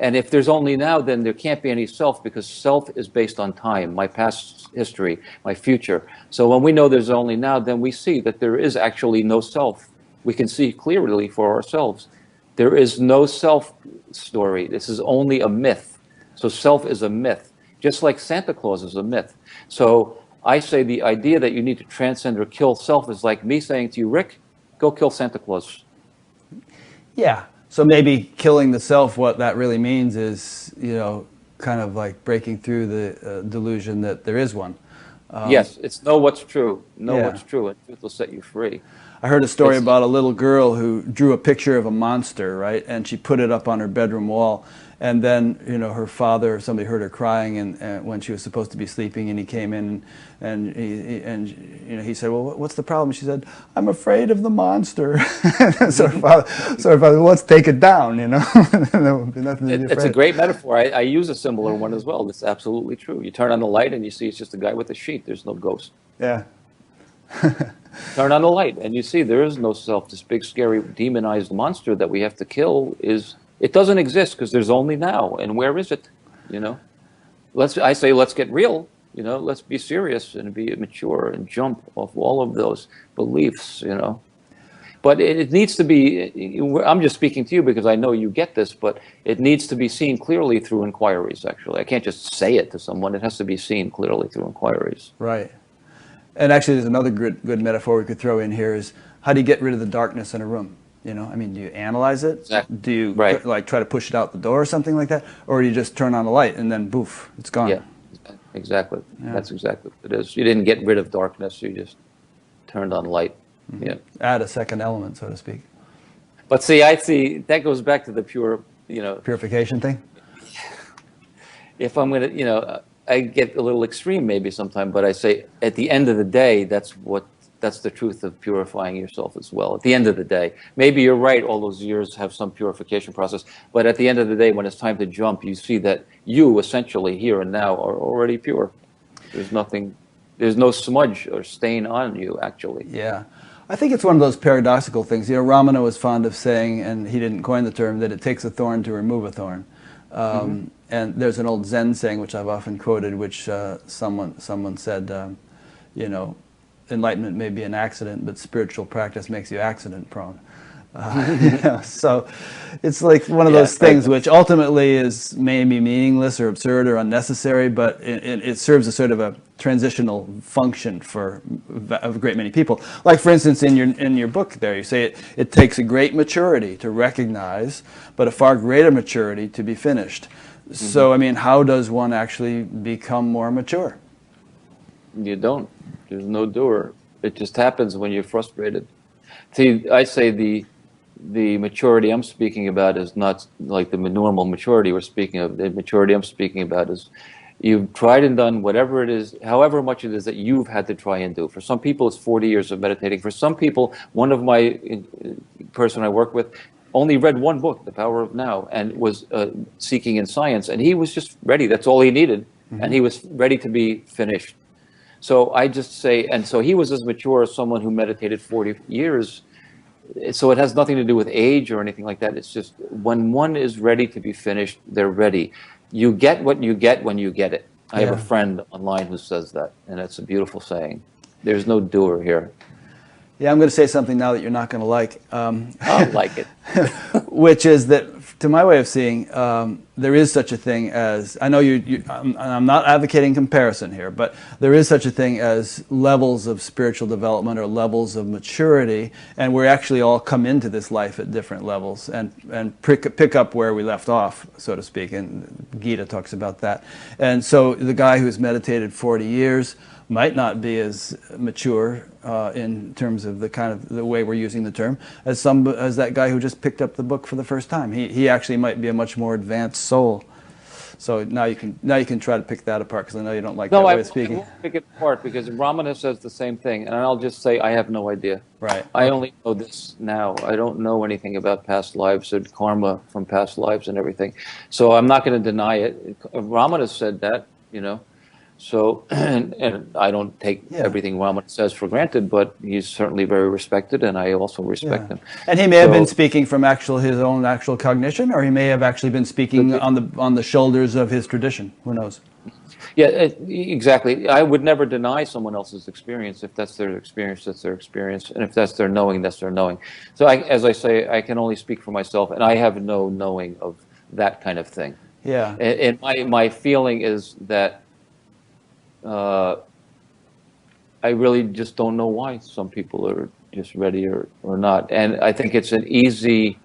And if there's only now, then there can't be any self, because self is based on time, my past history, my future. So when we know there's only now, then we see that there is actually no self. We can see clearly for ourselves. There is no self story. This is only a myth. So self is a myth, just like Santa Claus is a myth. So I say the idea that you need to transcend or kill self is like me saying to you, Rick, go kill Santa Claus. Yeah. So maybe killing the self, what that really means is, you know, kind of like breaking through the delusion that there is one. Yes, it's know what's true. Know Yeah. what's true, and truth will set you free. I heard a story about a little girl who drew a picture of a monster, right? And she put it up on her bedroom wall. And then, you know, her father or somebody heard her crying, and when she was supposed to be sleeping, and he came in, and he said, "Well, what's the problem?" She said, "I'm afraid of the monster." So her father, well, let's take it down, you know. There would be nothing to be It's a afraid. great metaphor. I use a similar one as well. It's absolutely true. You turn on the light and you see it's just a guy with a sheet. There's no ghost. Yeah. Turn on the light and you see there is no self. This big, scary, demonized monster that we have to kill it doesn't exist, because there's only now. And where is it? You know, I say let's get real. You know, let's be serious and be mature and jump off all of those beliefs. You know, but it needs to be. I'm just speaking to you because I know you get this, but it needs to be seen clearly through inquiries. Actually, I can't just say it to someone. It has to be seen clearly through inquiries. Right. And actually, there's another good metaphor we could throw in here is, how do you get rid of the darkness in a room? You know, I mean, do you analyze it? Exactly. Do you Right. like try to push it out the door or something like that? Or do you just turn on the light and then boof, it's gone? Yeah, exactly. Yeah. That's exactly what it is. You didn't get rid of darkness. You just turned on light. Mm-hmm. Yeah. Add a second element, so to speak. But see, I see that goes back to the pure, you know, Purification thing? if I'm going to, you know, I get a little extreme maybe sometime, but I say at the end of the day, that's the truth of purifying yourself as well. At the end of the day, maybe you're right, all those years have some purification process, but at the end of the day, when it's time to jump, you see that you essentially here and now are already pure. There's no smudge or stain on you, actually. Yeah. I think it's one of those paradoxical things. You know, Ramana was fond of saying, and he didn't coin the term, that it takes a thorn to remove a thorn. And there's an old Zen saying, which I've often quoted, which someone said, you know, enlightenment may be an accident, but spiritual practice makes you accident prone. You know, so it's like one of those things which ultimately is maybe meaningless or absurd or unnecessary, but it serves a sort of a transitional function for a great many people. Like, for instance, in your book there, you say it takes a great maturity to recognize, but a far greater maturity to be finished. So, I mean, how does one actually become more mature? You don't. There's no doer. It just happens when you're frustrated. See, I say the maturity I'm speaking about is not like the normal maturity we're speaking of. The maturity I'm speaking about is you've tried and done whatever it is, however much it is that you've had to try and do. For some people, it's 40 years of meditating. For some people, one of my person I work with only read one book, The Power of Now, and was seeking in science, and he was just ready. That's all he needed, and he was ready to be finished. So I just say, and so he was as mature as someone who meditated 40 years. So it has nothing to do with age or anything like that. It's just when one is ready to be finished, they're ready. You get what you get when you get it. I have a friend online who says that, and it's a beautiful saying. There's no doer here. Yeah, I'm going to say something now that you're not going to like. I like it. Which is that, to my way of seeing, there is such a thing as, I know I'm not advocating comparison here, but there is such a thing as levels of spiritual development or levels of maturity, and we actually all come into this life at different levels and pick up where we left off, so to speak, and Gita talks about that. And so the guy who's meditated 40 years might not be as mature in terms of the way we're using the term as that guy who just picked up the book for the first time. He actually might be a much more advanced soul. So now you can try to pick that apart, because I know you don't like No, that I way of speaking. won't pick it apart because Ramana says the same thing, and I'll just say I have no idea. Right. I Okay. only know this now. I don't know anything about past lives and karma from past lives and everything. So I'm not going to deny it. Ramana said that, you know. So, and I don't take Yeah. everything Ramana says for granted, but he's certainly very respected, and I also respect Yeah. him. And he may have been So, speaking from his own actual cognition, or he may have actually been speaking on the shoulders of his tradition. Who knows? yeah, exactly. I would never deny someone else's experience. If that's their experience, that's their experience. And if that's their knowing, that's their knowing. So, as I say, I can only speak for myself, and I have no knowing of that kind of thing. Yeah. And my feeling is that I really just don't know why some people are just ready or not. And I think it's an easy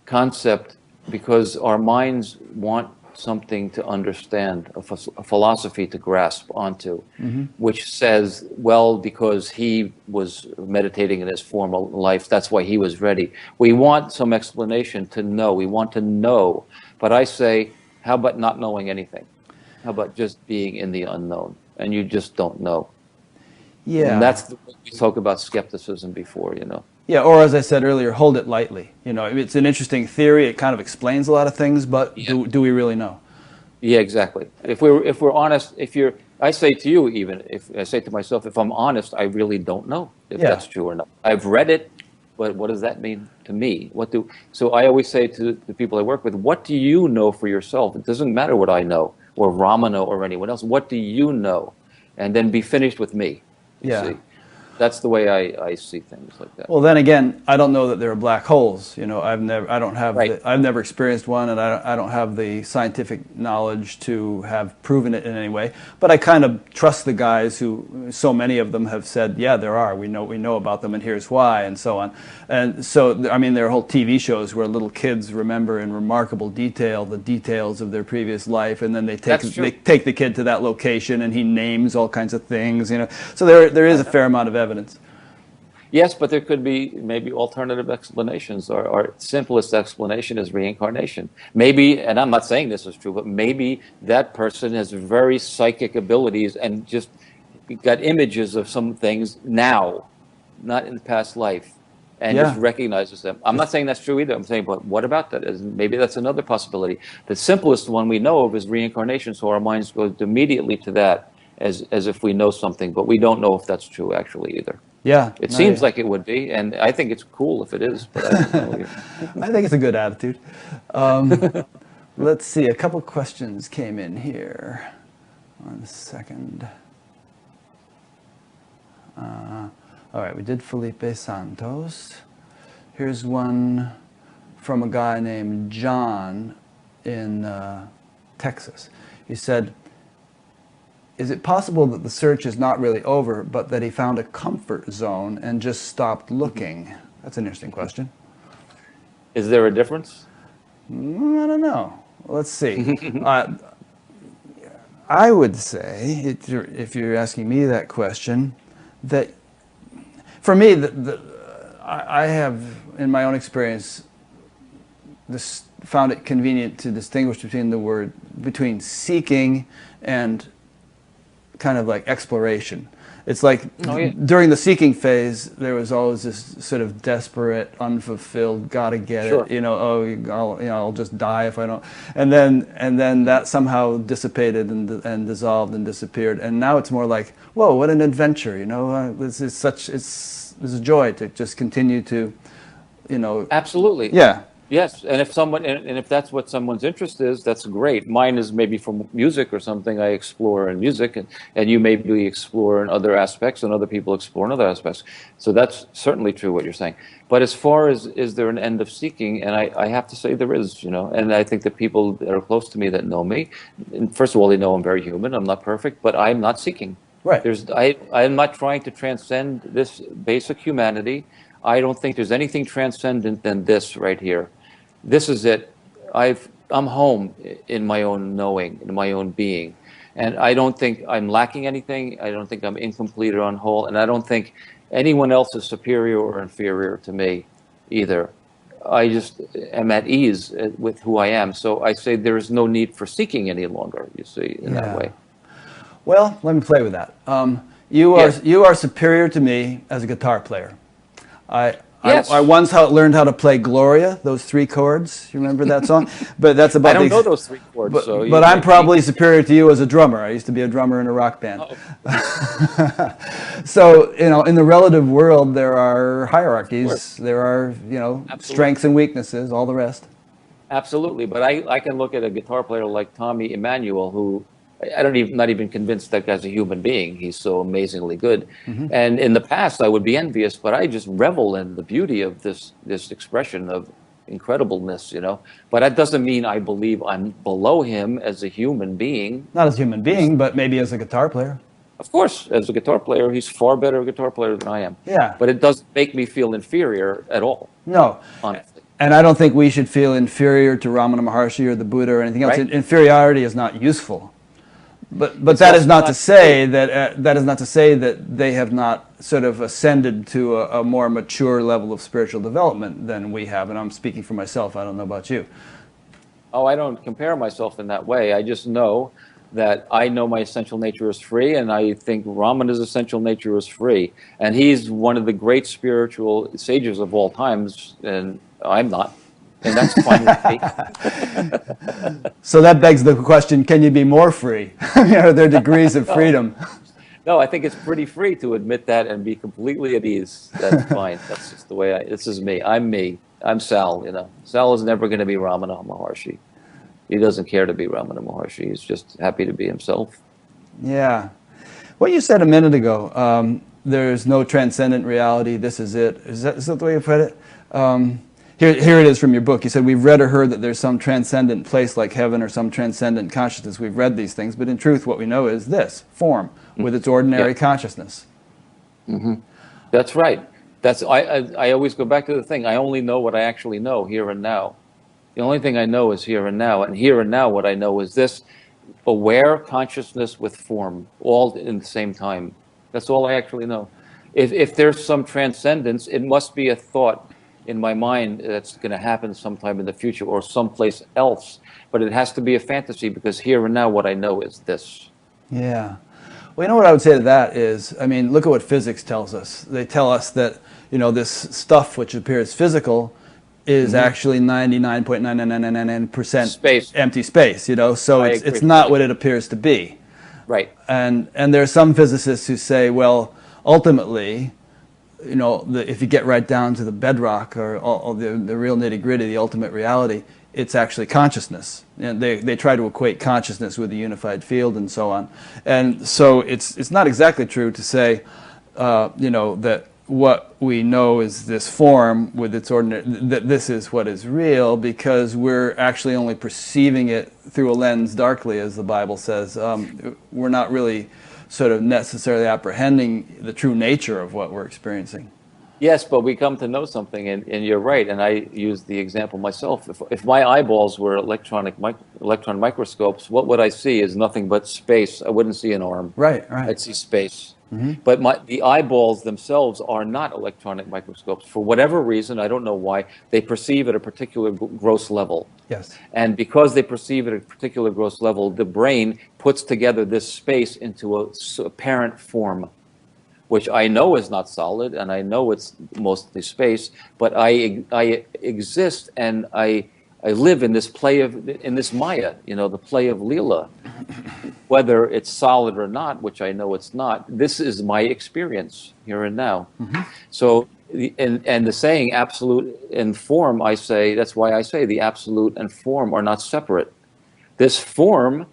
concept because our minds want something to understand, a philosophy to grasp onto, which says, well, because he was meditating in his former life, that's why he was ready. We want some explanation to know. We want to know. But I say, how about not knowing anything? How about just being in the unknown? And you just don't know. Yeah. And that's the way we talk about skepticism before, you know. Yeah, or as I said earlier, hold it lightly. You know, it's an interesting theory. It kind of explains a lot of things, but do we really know? Yeah, exactly. If we're honest, I say to you, even if I say to myself, if I'm honest, I really don't know if that's true or not. I've read it, but what does that mean to me? So I always say to the people I work with, what do you know for yourself? It doesn't matter what I know or Ramana or anyone else. What do you know? And then be finished with me. You see? That's the way I see things like that. Well, then again, I don't know that there are black holes. You know, I've never experienced one, and I don't have the scientific knowledge to have proven it in any way. But I kind of trust the guys who, so many of them have said, yeah, there are. We know about them, and here's why, and so on. And so, I mean, there are whole TV shows where little kids remember in remarkable detail the details of their previous life, and then they take the kid to that location, and he names all kinds of things. You know, so there is a fair amount of evidence. Yes, but there could be maybe alternative explanations. Our simplest explanation is reincarnation. Maybe, and I'm not saying this is true, but maybe that person has very psychic abilities and just got images of some things now, not in the past life, and just recognizes them. I'm not saying that's true either. I'm saying, but what about that? Maybe that's another possibility. The simplest one we know of is reincarnation, so our minds go immediately to that as if we know something, but we don't know if that's true actually either. Yeah. It seems like it would be, and I think it's cool if it is, but I don't know. I think it's a good attitude. Let's see, a couple questions came in here. 1 second. All right, we did Felipe Santos. Here's one from a guy named John in Texas. He said, is it possible that the search is not really over, but that he found a comfort zone and just stopped looking? That's an interesting question. Is there a difference? I don't know. Let's see. I would say, if you're asking me that question, that for me, I have, in my own experience, found it convenient to distinguish between seeking and kind of like exploration. It's like during the seeking phase, there was always this sort of desperate, unfulfilled, gotta get it. You know, I'll just die if I don't. And then that somehow dissipated and dissolved and disappeared. And now it's more like, whoa, what an adventure! You know, this is a joy to just continue to, you know. Absolutely. Yeah. Yes, and if that's what someone's interest is, that's great. Mine is maybe from music or something I explore in music, and you maybe explore in other aspects, and other people explore in other aspects. So that's certainly true what you're saying. But as far as is there an end of seeking, and I have to say there is, you know, and I think the people that are close to me that know me, and first of all, they know I'm very human. I'm not perfect, but I'm not seeking. Right. I'm not trying to transcend this basic humanity. I don't think there's anything transcendent than this right here. This is it. I'm home in my own knowing, in my own being. And I don't think I'm lacking anything. I don't think I'm incomplete or unwhole. And I don't think anyone else is superior or inferior to me either. I just am at ease with who I am. So I say there is no need for seeking any longer, you see, in that way. Well, let me play with that. You are superior to me as a guitar player. I once learned how to play Gloria, those 3 chords. You remember that song? But that's about. I don't know those 3 chords. But I'm probably superior to you as a drummer. I used to be a drummer in a rock band. So, in the relative world, there are hierarchies. There are, strengths and weaknesses, all the rest. Absolutely. But I can look at a guitar player like Tommy Emmanuel, who not even convinced that guy's a human being. He's so amazingly good. Mm-hmm. And in the past, I would be envious, but I just revel in the beauty of this expression of incredibleness, But that doesn't mean I believe I'm below him as a human being. Not as a human being, but maybe as a guitar player. Of course, as a guitar player, he's far better a guitar player than I am. Yeah. But it doesn't make me feel inferior at all. No. Honestly. And I don't think we should feel inferior to Ramana Maharshi or the Buddha or anything else. Right? Inferiority is not useful. But that is not to say that they have not sort of ascended to a more mature level of spiritual development than we have. And I'm speaking for myself. I don't know about you. Oh, I don't compare myself in that way. I just know that I know my essential nature is free, and I think Ramana's essential nature is free. And he's one of the great spiritual sages of all times, and I'm not. And that's fine with me. So that begs the question, can you be more free? Are there degrees of freedom? No, I think it's pretty free to admit that and be completely at ease. That's fine. That's just the way this is me. I'm me. I'm Sal, Sal is never going to be Ramana Maharshi. He doesn't care to be Ramana Maharshi. He's just happy to be himself. Yeah. What you said a minute ago, there's no transcendent reality, this is it. Is that the way you put it? Here it is from your book. You said, we've read or heard that there's some transcendent place like heaven or some transcendent consciousness. We've read these things, but in truth what we know is this, form, with its ordinary consciousness. Mm-hmm. That's right. I always go back to the thing. I only know what I actually know here and now. The only thing I know is here and now. And here and now what I know is this aware consciousness with form, all in the same time. That's all I actually know. If there's some transcendence, it must be a thought in my mind that's going to happen sometime in the future or someplace else. But it has to be a fantasy because here and now what I know is this. Yeah. Well, what I would say to that is, look at what physics tells us. They tell us that, this stuff which appears physical is actually 99.9999% space. Empty space, so it's not what it appears to be. Right. And there are some physicists who say, well, ultimately, if you get right down to the bedrock or the real nitty-gritty, the ultimate reality, it's actually consciousness. And they try to equate consciousness with the unified field and so on. And so it's not exactly true to say, that what we know is this form with its ordinary, that this is what is real, because we're actually only perceiving it through a lens darkly, as the Bible says. We're not really sort of necessarily apprehending the true nature of what we're experiencing. Yes, but we come to know something, and you're right, and I use the example myself. If my eyeballs were electron microscopes, what would I see is nothing but space. I wouldn't see an arm. Right. I'd see space. Mm-hmm. But the eyeballs themselves are not electronic microscopes. For whatever reason, I don't know why, they perceive at a particular gross level. Yes. And because they perceive at a particular gross level, the brain puts together this space into a apparent form, which I know is not solid, and I know it's mostly space, but I exist and I live in this in this Maya, the play of Leela. Whether it's solid or not, which I know it's not, this is my experience here and now. Mm-hmm. So, and the saying absolute and form, I say, that's why I say the absolute and form are not separate. This form,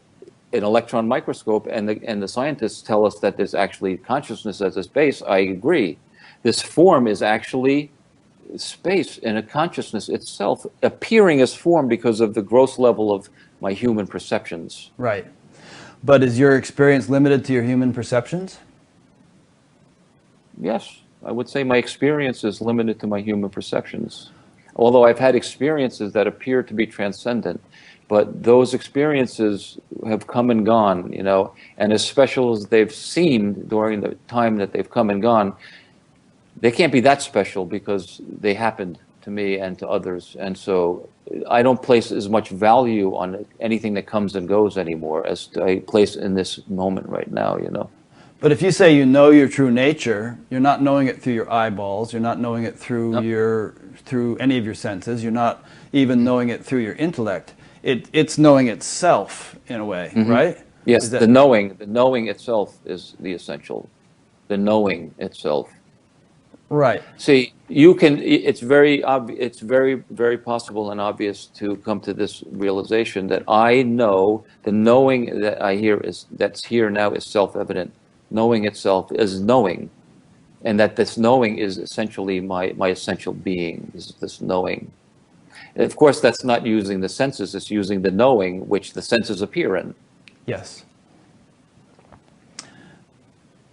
an electron microscope, and the scientists tell us that there's actually consciousness as a space. I agree. This form is actually space and a consciousness itself appearing as form because of the gross level of my human perceptions. Right. But is your experience limited to your human perceptions? Yes, I would say my experience is limited to my human perceptions. Although I've had experiences that appear to be transcendent, but those experiences have come and gone, and as special as they've seemed during the time that they've come and gone, they can't be that special because they happened to me and to others. And so I don't place as much value on anything that comes and goes anymore as I place in this moment right now, you know. But if you say you know your true nature, you're not knowing it through your eyeballs, you're not knowing it through through any of your senses, you're not even knowing it through your intellect. It's knowing itself in a way, right? Yes, the knowing itself is the essential. The knowing itself. Right. See, you can. It's very possible and obvious to come to this realization that I know the knowing that I hear that's here now is self-evident. Knowing itself is knowing, and that this knowing is essentially my essential being. Is this knowing? And of course, that's not using the senses. It's using the knowing which the senses appear in. Yes.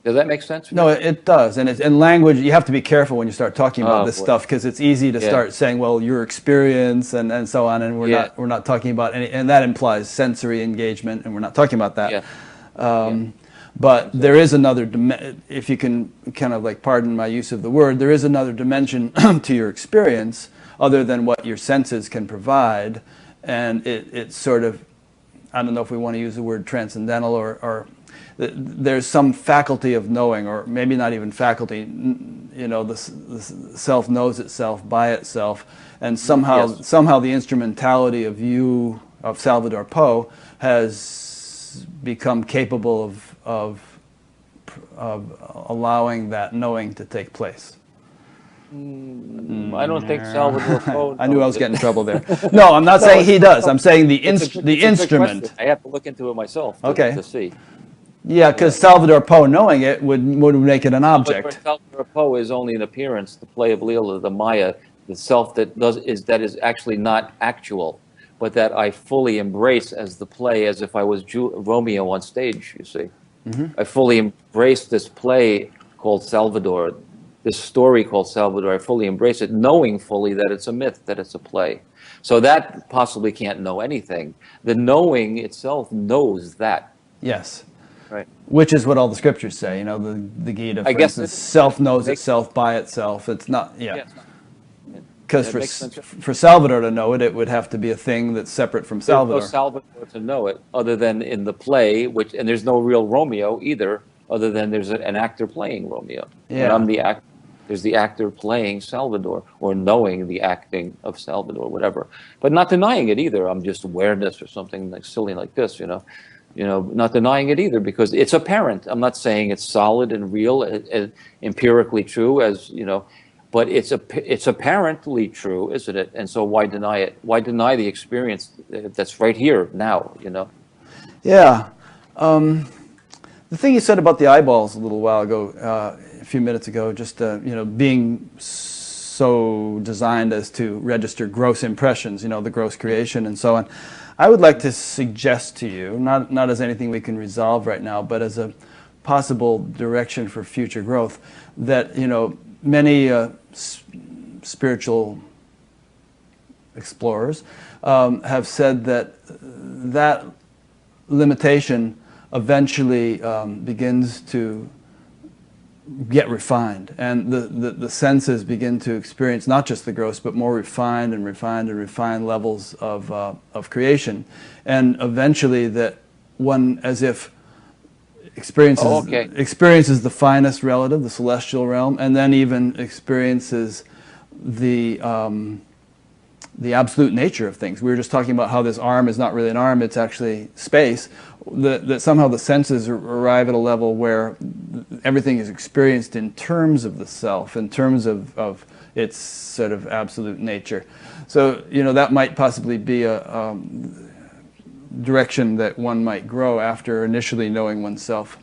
Does that make sense? No, it does. And in language, you have to be careful when you start talking about this stuff, because it's easy to start saying, well, your experience and so on, and we're not talking about any, and that implies sensory engagement, and we're not talking about that. But there is another, if you can kind of like pardon my use of the word, there is another dimension to your experience other than what your senses can provide, and it's sort of, I don't know if we want to use the word transcendental or there's some faculty of knowing, or maybe not even faculty, you know, the self knows itself by itself, and somehow the instrumentality of Salvador Poe has become capable of allowing that knowing to take place. I don't think Salvador Poe. I knew I was getting in trouble there. No, I'm not saying he does. I'm saying the instrument. I have to look into it myself to see. Yeah, because Salvador Poe knowing it would make it an object. But Salvador Poe is only an appearance, the play of Leela, the Maya, the self that is actually not actual, but that I fully embrace as the play, as if I was Romeo on stage. You see, I fully embrace this play called Salvador, this story called Salvador. I fully embrace it, knowing fully that it's a myth, that it's a play. So that possibly can't know anything. The knowing itself knows that. Yes. Right. Which is what all the scriptures say, you know, the Gita, for instance, self knows itself by itself. It's not, because for Salvador to know it, it would have to be a thing that's separate from Salvador. There's no Salvador to know it, other than in the play, and there's no real Romeo either, other than there's an actor playing Romeo. Yeah. And I'm the actor. There's the actor playing Salvador, or knowing the acting of Salvador, whatever. But not denying it either. I'm just awareness or something like silly like this, you know. Not denying it either, because it's apparent. I'm not saying it's solid and real, empirically true, as you know, but it's apparently true, isn't it? And so why deny it? Why deny the experience that's right here now? You know. Yeah. The thing you said about the eyeballs a little while ago, a few minutes ago, just being so designed as to register gross impressions, the gross creation and so on. I would like to suggest to you, not as anything we can resolve right now, but as a possible direction for future growth, that many spiritual explorers have said that limitation eventually begins to get refined, and the senses begin to experience not just the gross, but more refined and refined and refined levels of creation, and eventually that one, as if experiences the finest relative, the celestial realm, and then even experiences the absolute nature of things. We were just talking about how this arm is not really an arm, it's actually space. That somehow the senses arrive at a level where everything is experienced in terms of the self, in terms of its sort of absolute nature. So, that might possibly be a direction that one might grow after initially knowing oneself.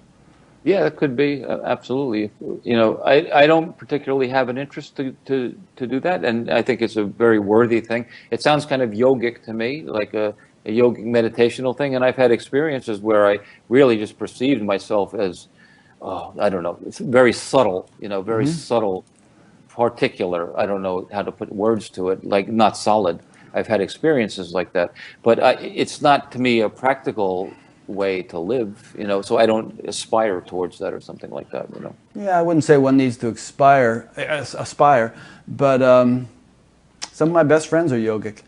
Yeah, it could be, absolutely. I don't particularly have an interest to do that, and I think it's a very worthy thing. It sounds kind of yogic to me, like a yogic meditational thing, and I've had experiences where I really just perceived myself as, I don't know, it's very subtle, very subtle, particular. I don't know how to put words to it, like not solid. I've had experiences like that, but it's not to me a practical way to live, so I don't aspire towards that or something like that, Yeah, I wouldn't say one needs to aspire, but Some of my best friends are yogic.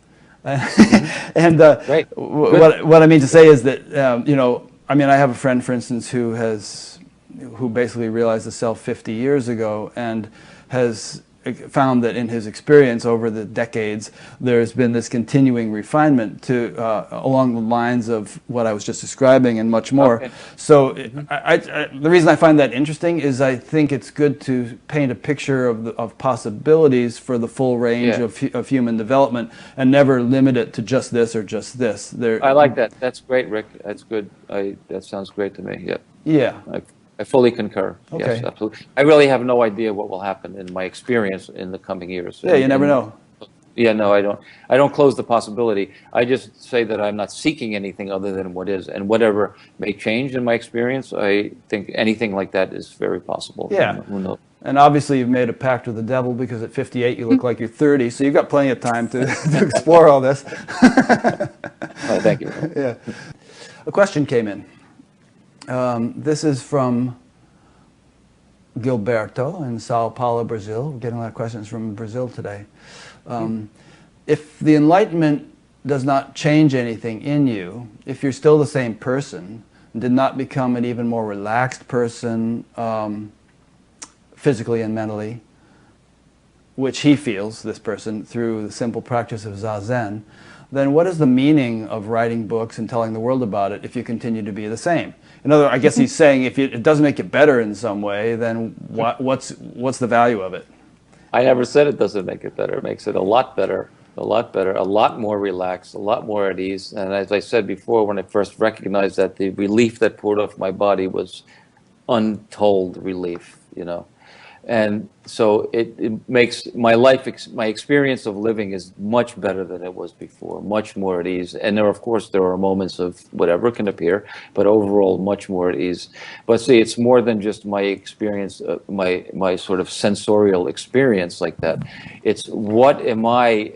And Great. what I mean to say is that, you know, I mean, I have a friend, for instance, who basically realized the self 50 years ago and has found that in his experience over the decades, there's been this continuing refinement to along the lines of what I was just describing and much more. Okay. So the reason I find that interesting is I think it's good to paint a picture of possibilities for the full range of human development and never limit it to just this or just this. I like that. That's great, Rick. That's good. That sounds great to me. Yeah. Yeah. I fully concur. Okay. Yes, absolutely. I really have no idea what will happen in my experience in the coming years. Yeah, you never know. Yeah, no, I don't. I don't close the possibility. I just say that I'm not seeking anything other than what is, and whatever may change in my experience. I think anything like that is very possible. Yeah. Who knows? And obviously you've made a pact with the devil because at 58 you look like you're 30, so you've got plenty of time to explore all this. Thank you. Yeah. A question came in. This is from Gilberto in Sao Paulo, Brazil. We're getting a lot of questions from Brazil today. If the Enlightenment does not change anything in you, if you're still the same person, and did not become an even more relaxed person physically and mentally, which he feels, this person, through the simple practice of Zazen, then what is the meaning of writing books and telling the world about it if you continue to be the same? In other words, I guess he's saying if it doesn't make it better in some way, then what's the value of it? I never said it doesn't make it better. It makes it a lot better, a lot more relaxed, a lot more at ease. And as I said before, when I first recognized that, the relief that poured off my body was untold relief, you know. And so it makes my life, my experience of living is much better than it was before, much more at ease. And of course, there are moments of whatever can appear, but overall, much more at ease. But see, it's more than just my experience, my sort of sensorial experience like that. It's what am I...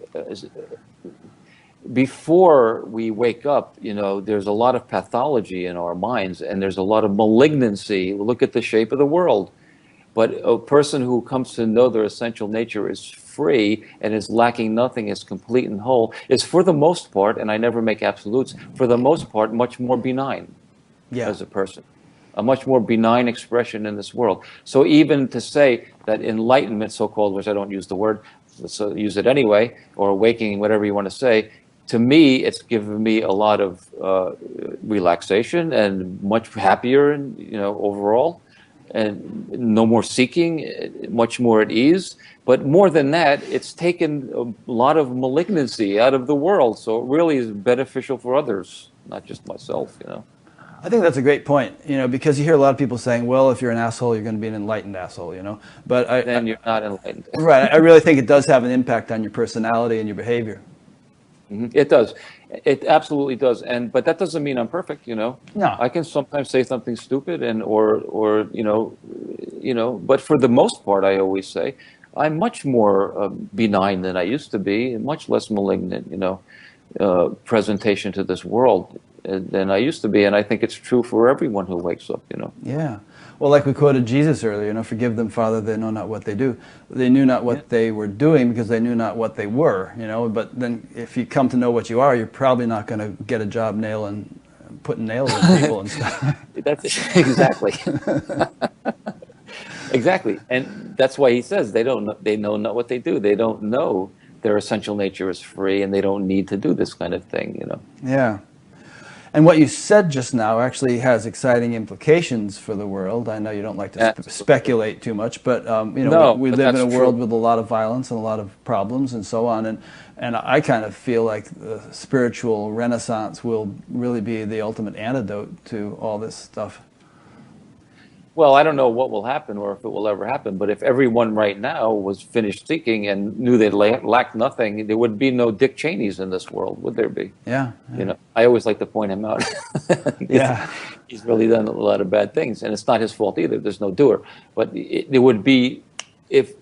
Before we wake up, you know, there's a lot of pathology in our minds, and there's a lot of malignancy. Look at the shape of the world. But a person who comes to know their essential nature is free and is lacking nothing, is complete and whole, is for the most part, and I never make absolutes, for the most part, much more benign as a person. A much more benign expression in this world. So even to say that enlightenment, so-called, which I don't use the word, so use it anyway, or awakening, whatever you want to say, to me, it's given me a lot of relaxation and much happier, and you know, overall. And no more seeking, much more at ease. But more than that, it's taken a lot of malignancy out of the world. So it really is beneficial for others, not just myself, you know. I think that's a great point, you know, because you hear a lot of people saying, well, if you're an asshole, you're going to be an enlightened asshole, you know. But then you're not enlightened. Right. I really think it does have an impact on your personality and your behavior. It does. It absolutely does. But that doesn't mean I'm perfect, you know. No. I can sometimes say something stupid or you know, but for the most part, I always say I'm much more benign than I used to be, and much less malignant, you know, presentation to this world than I used to be. And I think it's true for everyone who wakes up, you know. Yeah. Well, like we quoted Jesus earlier, you know, forgive them, Father, they know not what they do. They knew not what they were doing because they knew not what they were, you know. But then if you come to know what you are, you're probably not going to get a job putting nails in people and stuff. That's exactly. Exactly. And that's why he says they know not what they do. They don't know their essential nature is free, and they don't need to do this kind of thing, you know. Yeah. And what you said just now actually has exciting implications for the world. I know you don't like to speculate too much, but you know, we live in a world with a lot of violence and a lot of problems and so on. And I kind of feel like the spiritual renaissance will really be the ultimate antidote to all this stuff. Well, I don't know what will happen or if it will ever happen, but if everyone right now was finished seeking and knew they lacked nothing, there would be no Dick Cheneys in this world, would there be? Yeah. You know, I always like to point him out. He's really done a lot of bad things, and it's not his fault either. There's no doer. But there would be, if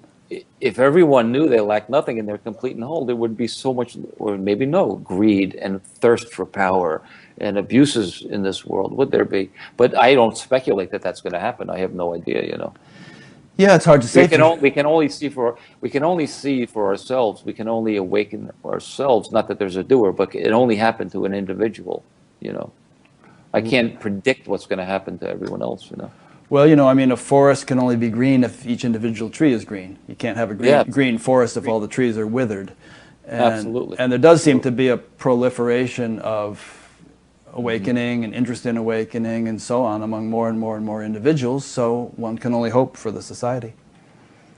everyone knew they lacked nothing and they're complete and whole, there would be so much, or maybe no, greed and thirst for power and abuses in this world, would there be? But I don't speculate that that's going to happen. I have no idea, you know. Yeah, it's hard to say. We can only see for ourselves. We can only awaken ourselves. Not that there's a doer, but it only happened to an individual. You know, I can't predict what's going to happen to everyone else. You know. Well, I mean, a forest can only be green if each individual tree is green. You can't have a Yeah, green forest if all the trees are withered. absolutely. And there does seem to be a proliferation of awakening and interest in awakening and so on among more and more and more individuals. So one can only hope for the society.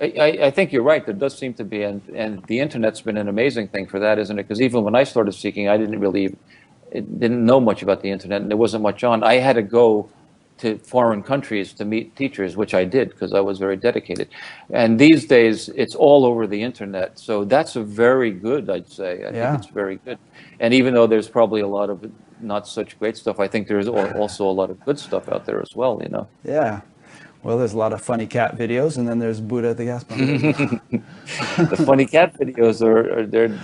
I think you're right. There does seem to be, and the internet's been an amazing thing for that, isn't it? Because even when I started seeking, I didn't know much about the internet, and there wasn't much on. I had to go to foreign countries to meet teachers, which I did because I was very dedicated. And these days, it's all over the internet. So that's a very good, I'd say. I think it's very good. And even though there's probably a lot of not such great stuff, I think there's also a lot of good stuff out there as well, you know? Yeah. Well, there's a lot of funny cat videos, and then there's Buddha at the gas pump. The funny cat videos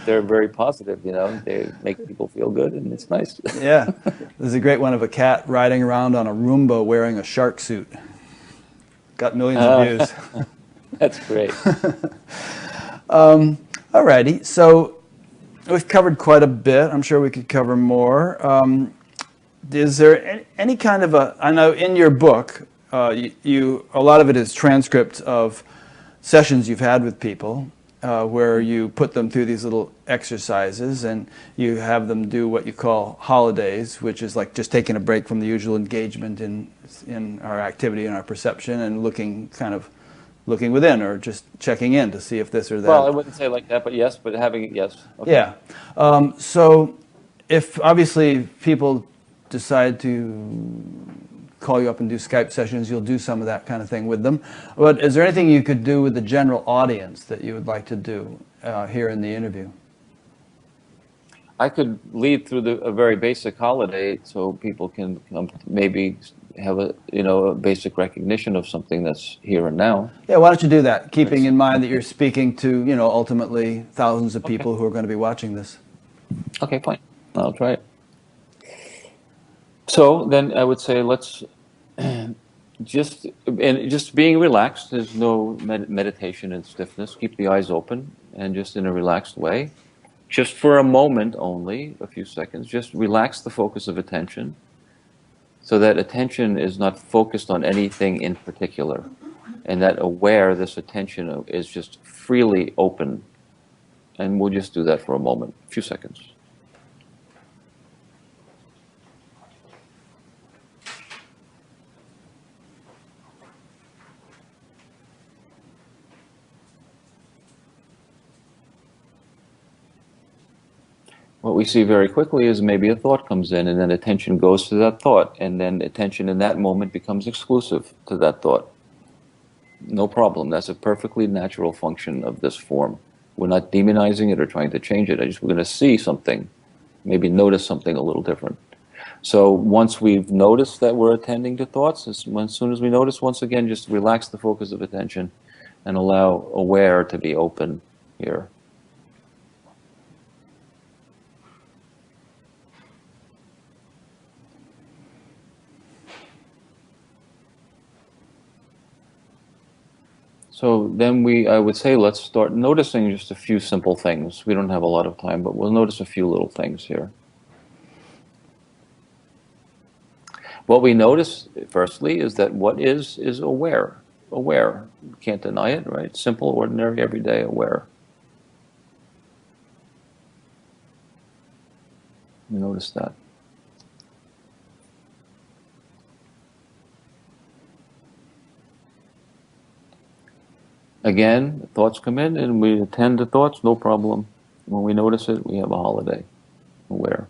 they're very positive, you know. They make people feel good, and it's nice. Yeah, there's a great one of a cat riding around on a Roomba wearing a shark suit. Got millions of views. That's great. Alrighty, so we've covered quite a bit. I'm sure we could cover more. Is there any kind of I know in your book, a lot of it is transcript of sessions you've had with people, where you put them through these little exercises and you have them do what you call holidays, which is like just taking a break from the usual engagement in our activity and our perception and looking looking within or just checking in to see if this or that. Well, I wouldn't say like that, but yes, but having, yes. Okay. Yeah. So if obviously people decide to call you up and do Skype sessions, you'll do some of that kind of thing with them. But is there anything you could do with the general audience that you would like to do here in the interview? I could lead through a very basic holiday so people can maybe have a basic recognition of something that's here and now. Yeah, why don't you do that, keeping in mind that you're speaking to, ultimately thousands of people who are going to be watching this. Okay, fine. I'll try it. So then I would say let's just being relaxed. There's no meditation and stiffness. Keep the eyes open and just in a relaxed way. Just for a moment only, a few seconds, just relax the focus of attention so that attention is not focused on anything in particular, and that this attention is just freely open. And we'll just do that for a moment, a few seconds. What we see very quickly is maybe a thought comes in and then attention goes to that thought, and then attention in that moment becomes exclusive to that thought. No problem. That's a perfectly natural function of this form. We're not demonizing it or trying to change it. We're going to see something, maybe notice something a little different. So once we've noticed that we're attending to thoughts, as soon as we notice, once again, just relax the focus of attention and allow aware to be open here. So then I would say, let's start noticing just a few simple things. We don't have a lot of time, but we'll notice a few little things here. What we notice, firstly, is that what is aware. Aware. You can't deny it, right? Simple, ordinary, everyday aware. You notice that. Again, thoughts come in and we attend to thoughts, no problem. When we notice it, we have a holiday. Aware.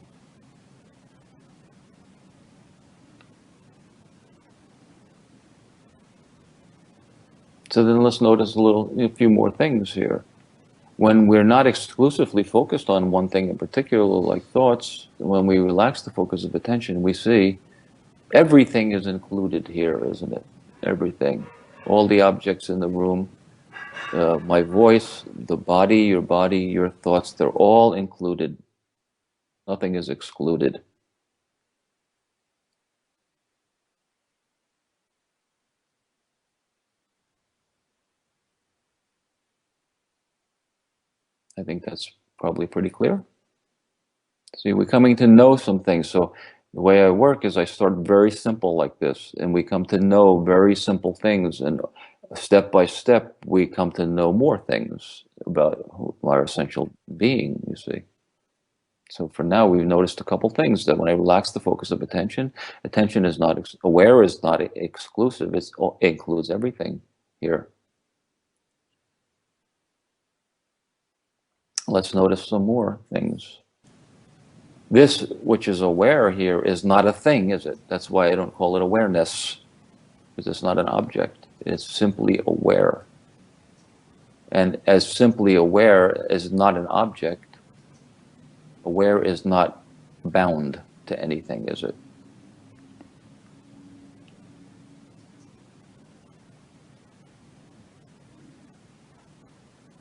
So then let's notice a few more things here. When we're not exclusively focused on one thing in particular, like thoughts, when we relax the focus of attention, we see everything is included here, isn't it? Everything. All the objects in the room. My voice, the body, your thoughts, they're all included. Nothing is excluded. think that's probably pretty clear. See, we're coming to know some things. So the way I work is I start very simple like this, and we come to know very simple things, and step by step, we come to know more things about our essential being, you see. So for now, we've noticed a couple things, that when I relax the focus of attention, attention is not, aware is not exclusive, it includes everything here. Let's notice some more things. This, which is aware here, is not a thing, is it? That's why I don't call it awareness, because it's not an object. It's simply aware. And as simply aware is not an object, aware is not bound to anything, is it?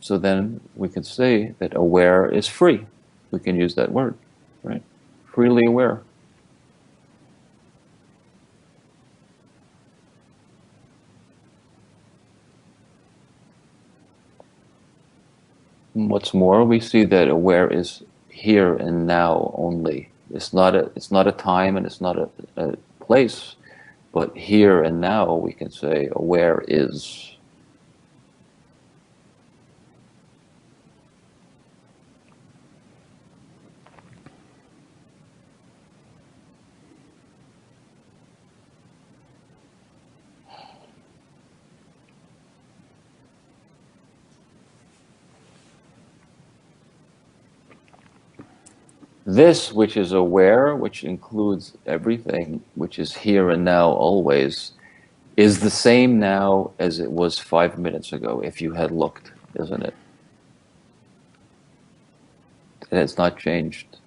So then we can say that aware is free. We can use that word, right? Freely aware. And what's more, we see that aware is here and now only. It's not a time, and it's not a place, but here and now we can say aware is. This, which is aware, which includes everything, which is here and now always, is the same now as it was 5 minutes ago, if you had looked, isn't it? It has not changed.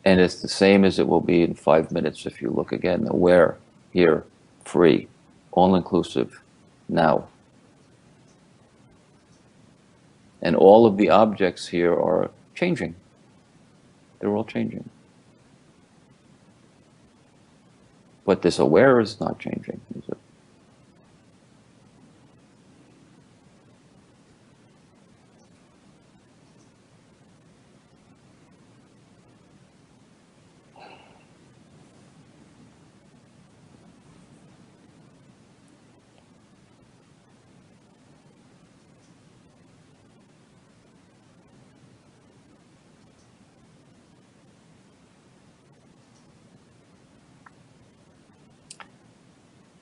And it's the same as it will be in 5 minutes if you look again. Aware, here, free, all-inclusive, now. And all of the objects here are changing. They're all changing. But this aware is not changing, is it?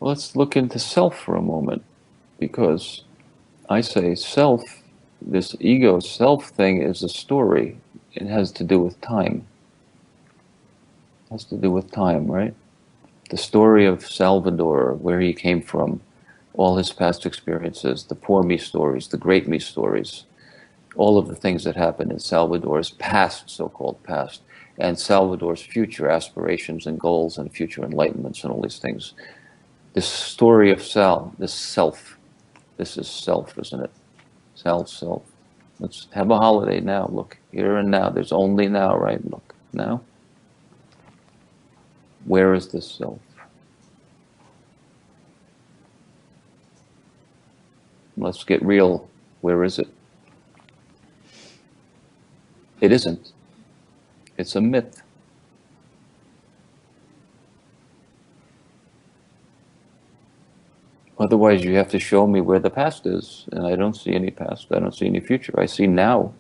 Let's look into self for a moment, because I say self, this ego self thing is a story. It has to do with time. It has to do with time, right? The story of Salvador, where he came from, all his past experiences, the poor me stories, the great me stories, all of the things that happened in Salvador's past, so-called past, and Salvador's future aspirations and goals and future enlightenments and all these things. This story of this self, this is self, isn't it? Self. Let's have a holiday now. Look, here and now. There's only now, right? Look, now. Where is this self? Let's get real. Where is it? It isn't. It's a myth. Otherwise, you have to show me where the past is, and I don't see any past. I don't see any future. I see now.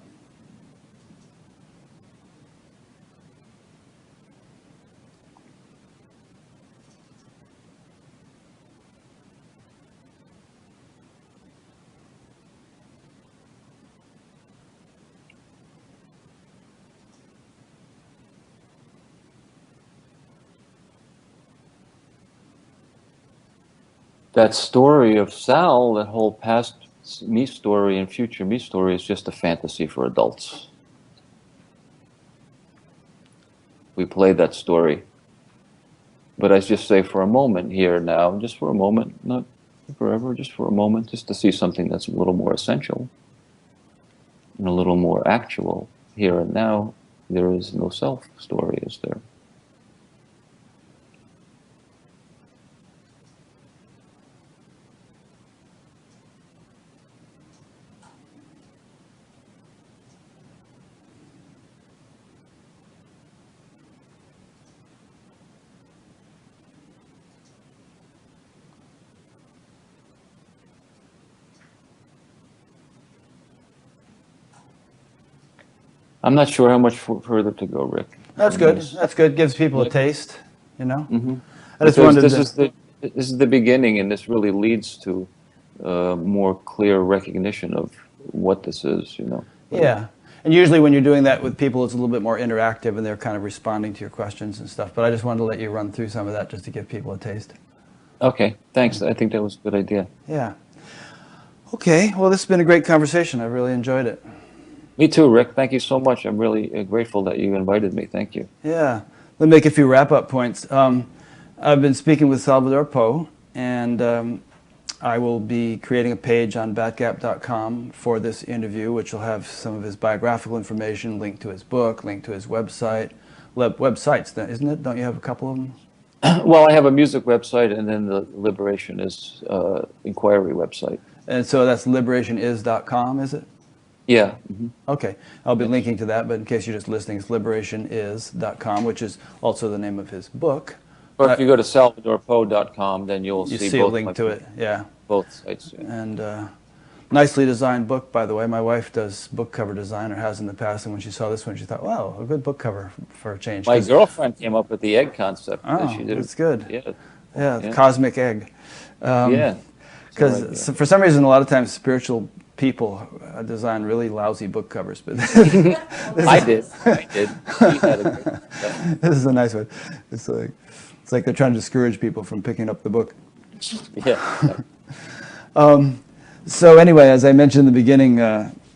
That story of Sal, that whole past me story and future me story, is just a fantasy for adults. We play that story. But I just say for a moment here now, just for a moment, not forever, just for a moment, just to see something that's a little more essential and a little more actual. Here and now, there is no self story, is there? I'm not sure how much further to go, Rick. That's good. That's good. Gives people a taste, you know. Mm-hmm. I just Because wanted this is the beginning, and this really leads to more clear recognition of what this is, you know. Yeah. And usually when you're doing that with people, it's a little bit more interactive and they're kind of responding to your questions and stuff. But I just wanted to let you run through some of that just to give people a taste. Okay, thanks. I think that was a good idea. Yeah. Okay. Well, this has been a great conversation. I really enjoyed it. Me too, Rick. Thank you so much. I'm really grateful that you invited me. Thank you. Yeah. Let me make a few wrap-up points. I've been speaking with Salvador Poe, and I will be creating a page on batgap.com for this interview, which will have some of his biographical information, link to his book, link to his website. Websites, isn't it? Don't you have a couple of them? Well, I have a music website, and then the Liberation is inquiry website. And so that's liberationis.com, is it? Yeah. Mm-hmm. Okay. I'll be linking to that, but in case you're just listening, it's liberationis.com, which is also the name of his book. Or if you go to salvadorpoe.com, then you'll You see see a both link to it, yeah. both sites. Yeah. And nicely designed book, by the way. My wife does book cover design, or has in the past, and when she saw this one, she thought, wow, a good book cover for a change. My girlfriend came up with the egg concept. Oh, She did that's good. Yeah. Yeah, the cosmic egg. Yeah. Because for some reason, a lot of times spiritual people design really lousy book covers, but I did. She had a great this is a nice one. It's like they're trying to discourage people from picking up the book. Yeah. So anyway, as I mentioned in the beginning,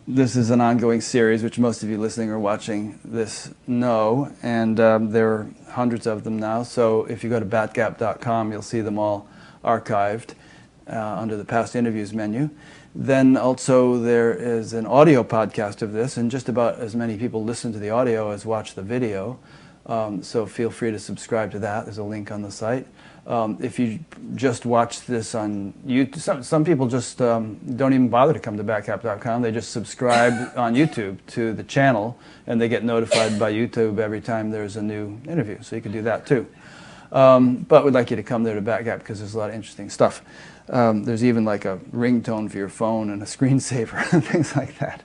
this is an ongoing series, which most of you listening or watching this know, and there are hundreds of them now. So if you go to batgap.com, you'll see them all archived under the past interviews menu. Then also there is an audio podcast of this, and just about as many people listen to the audio as watch the video. So feel free to subscribe to that. There's a link on the site. If you just watch this on YouTube, some people just don't even bother to come to batgap.com. They just subscribe on YouTube to the channel, and they get notified by YouTube every time there's a new interview. So you can do that too. But we'd like you to come there to Batgap because there's a lot of interesting stuff. There's even like a ringtone for your phone and a screensaver and things like that.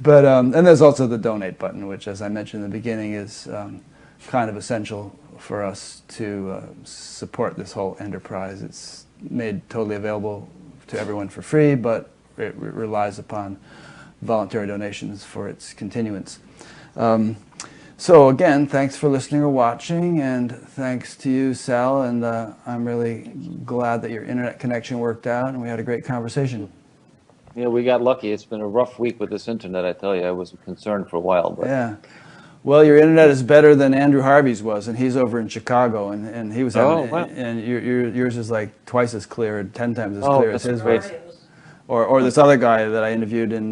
But and there's also the donate button, which, as I mentioned in the beginning, is kind of essential for us to support this whole enterprise. It's made totally available to everyone for free, but it relies upon voluntary donations for its continuance. So again, thanks for listening or watching, and thanks to you, Sal, and I'm really glad that your internet connection worked out, and we had a great conversation. Yeah, we got lucky. It's been a rough week with this internet, I tell you. I was concerned for a while. But yeah. Well, your internet is better than Andrew Harvey's was, and he's over in Chicago, and he was having, wow. and yours is like twice as clear, 10 times as clear as his great. was. Or this other guy that I interviewed in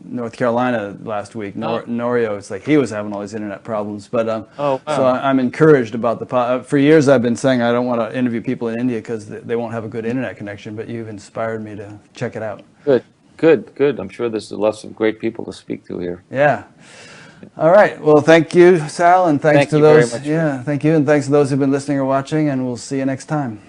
North Carolina last week, Norio. It's like he was having all these internet problems. But wow. So I'm encouraged about for years I've been saying I don't want to interview people in India because they won't have a good internet connection. But you've inspired me to check it out. Good. I'm sure there's lots of great people to speak to here. Yeah. All right. Well, thank you, Sal, and thanks to those. Very much. Yeah, thank you, and thanks to those who've been listening or watching. And we'll see you next time.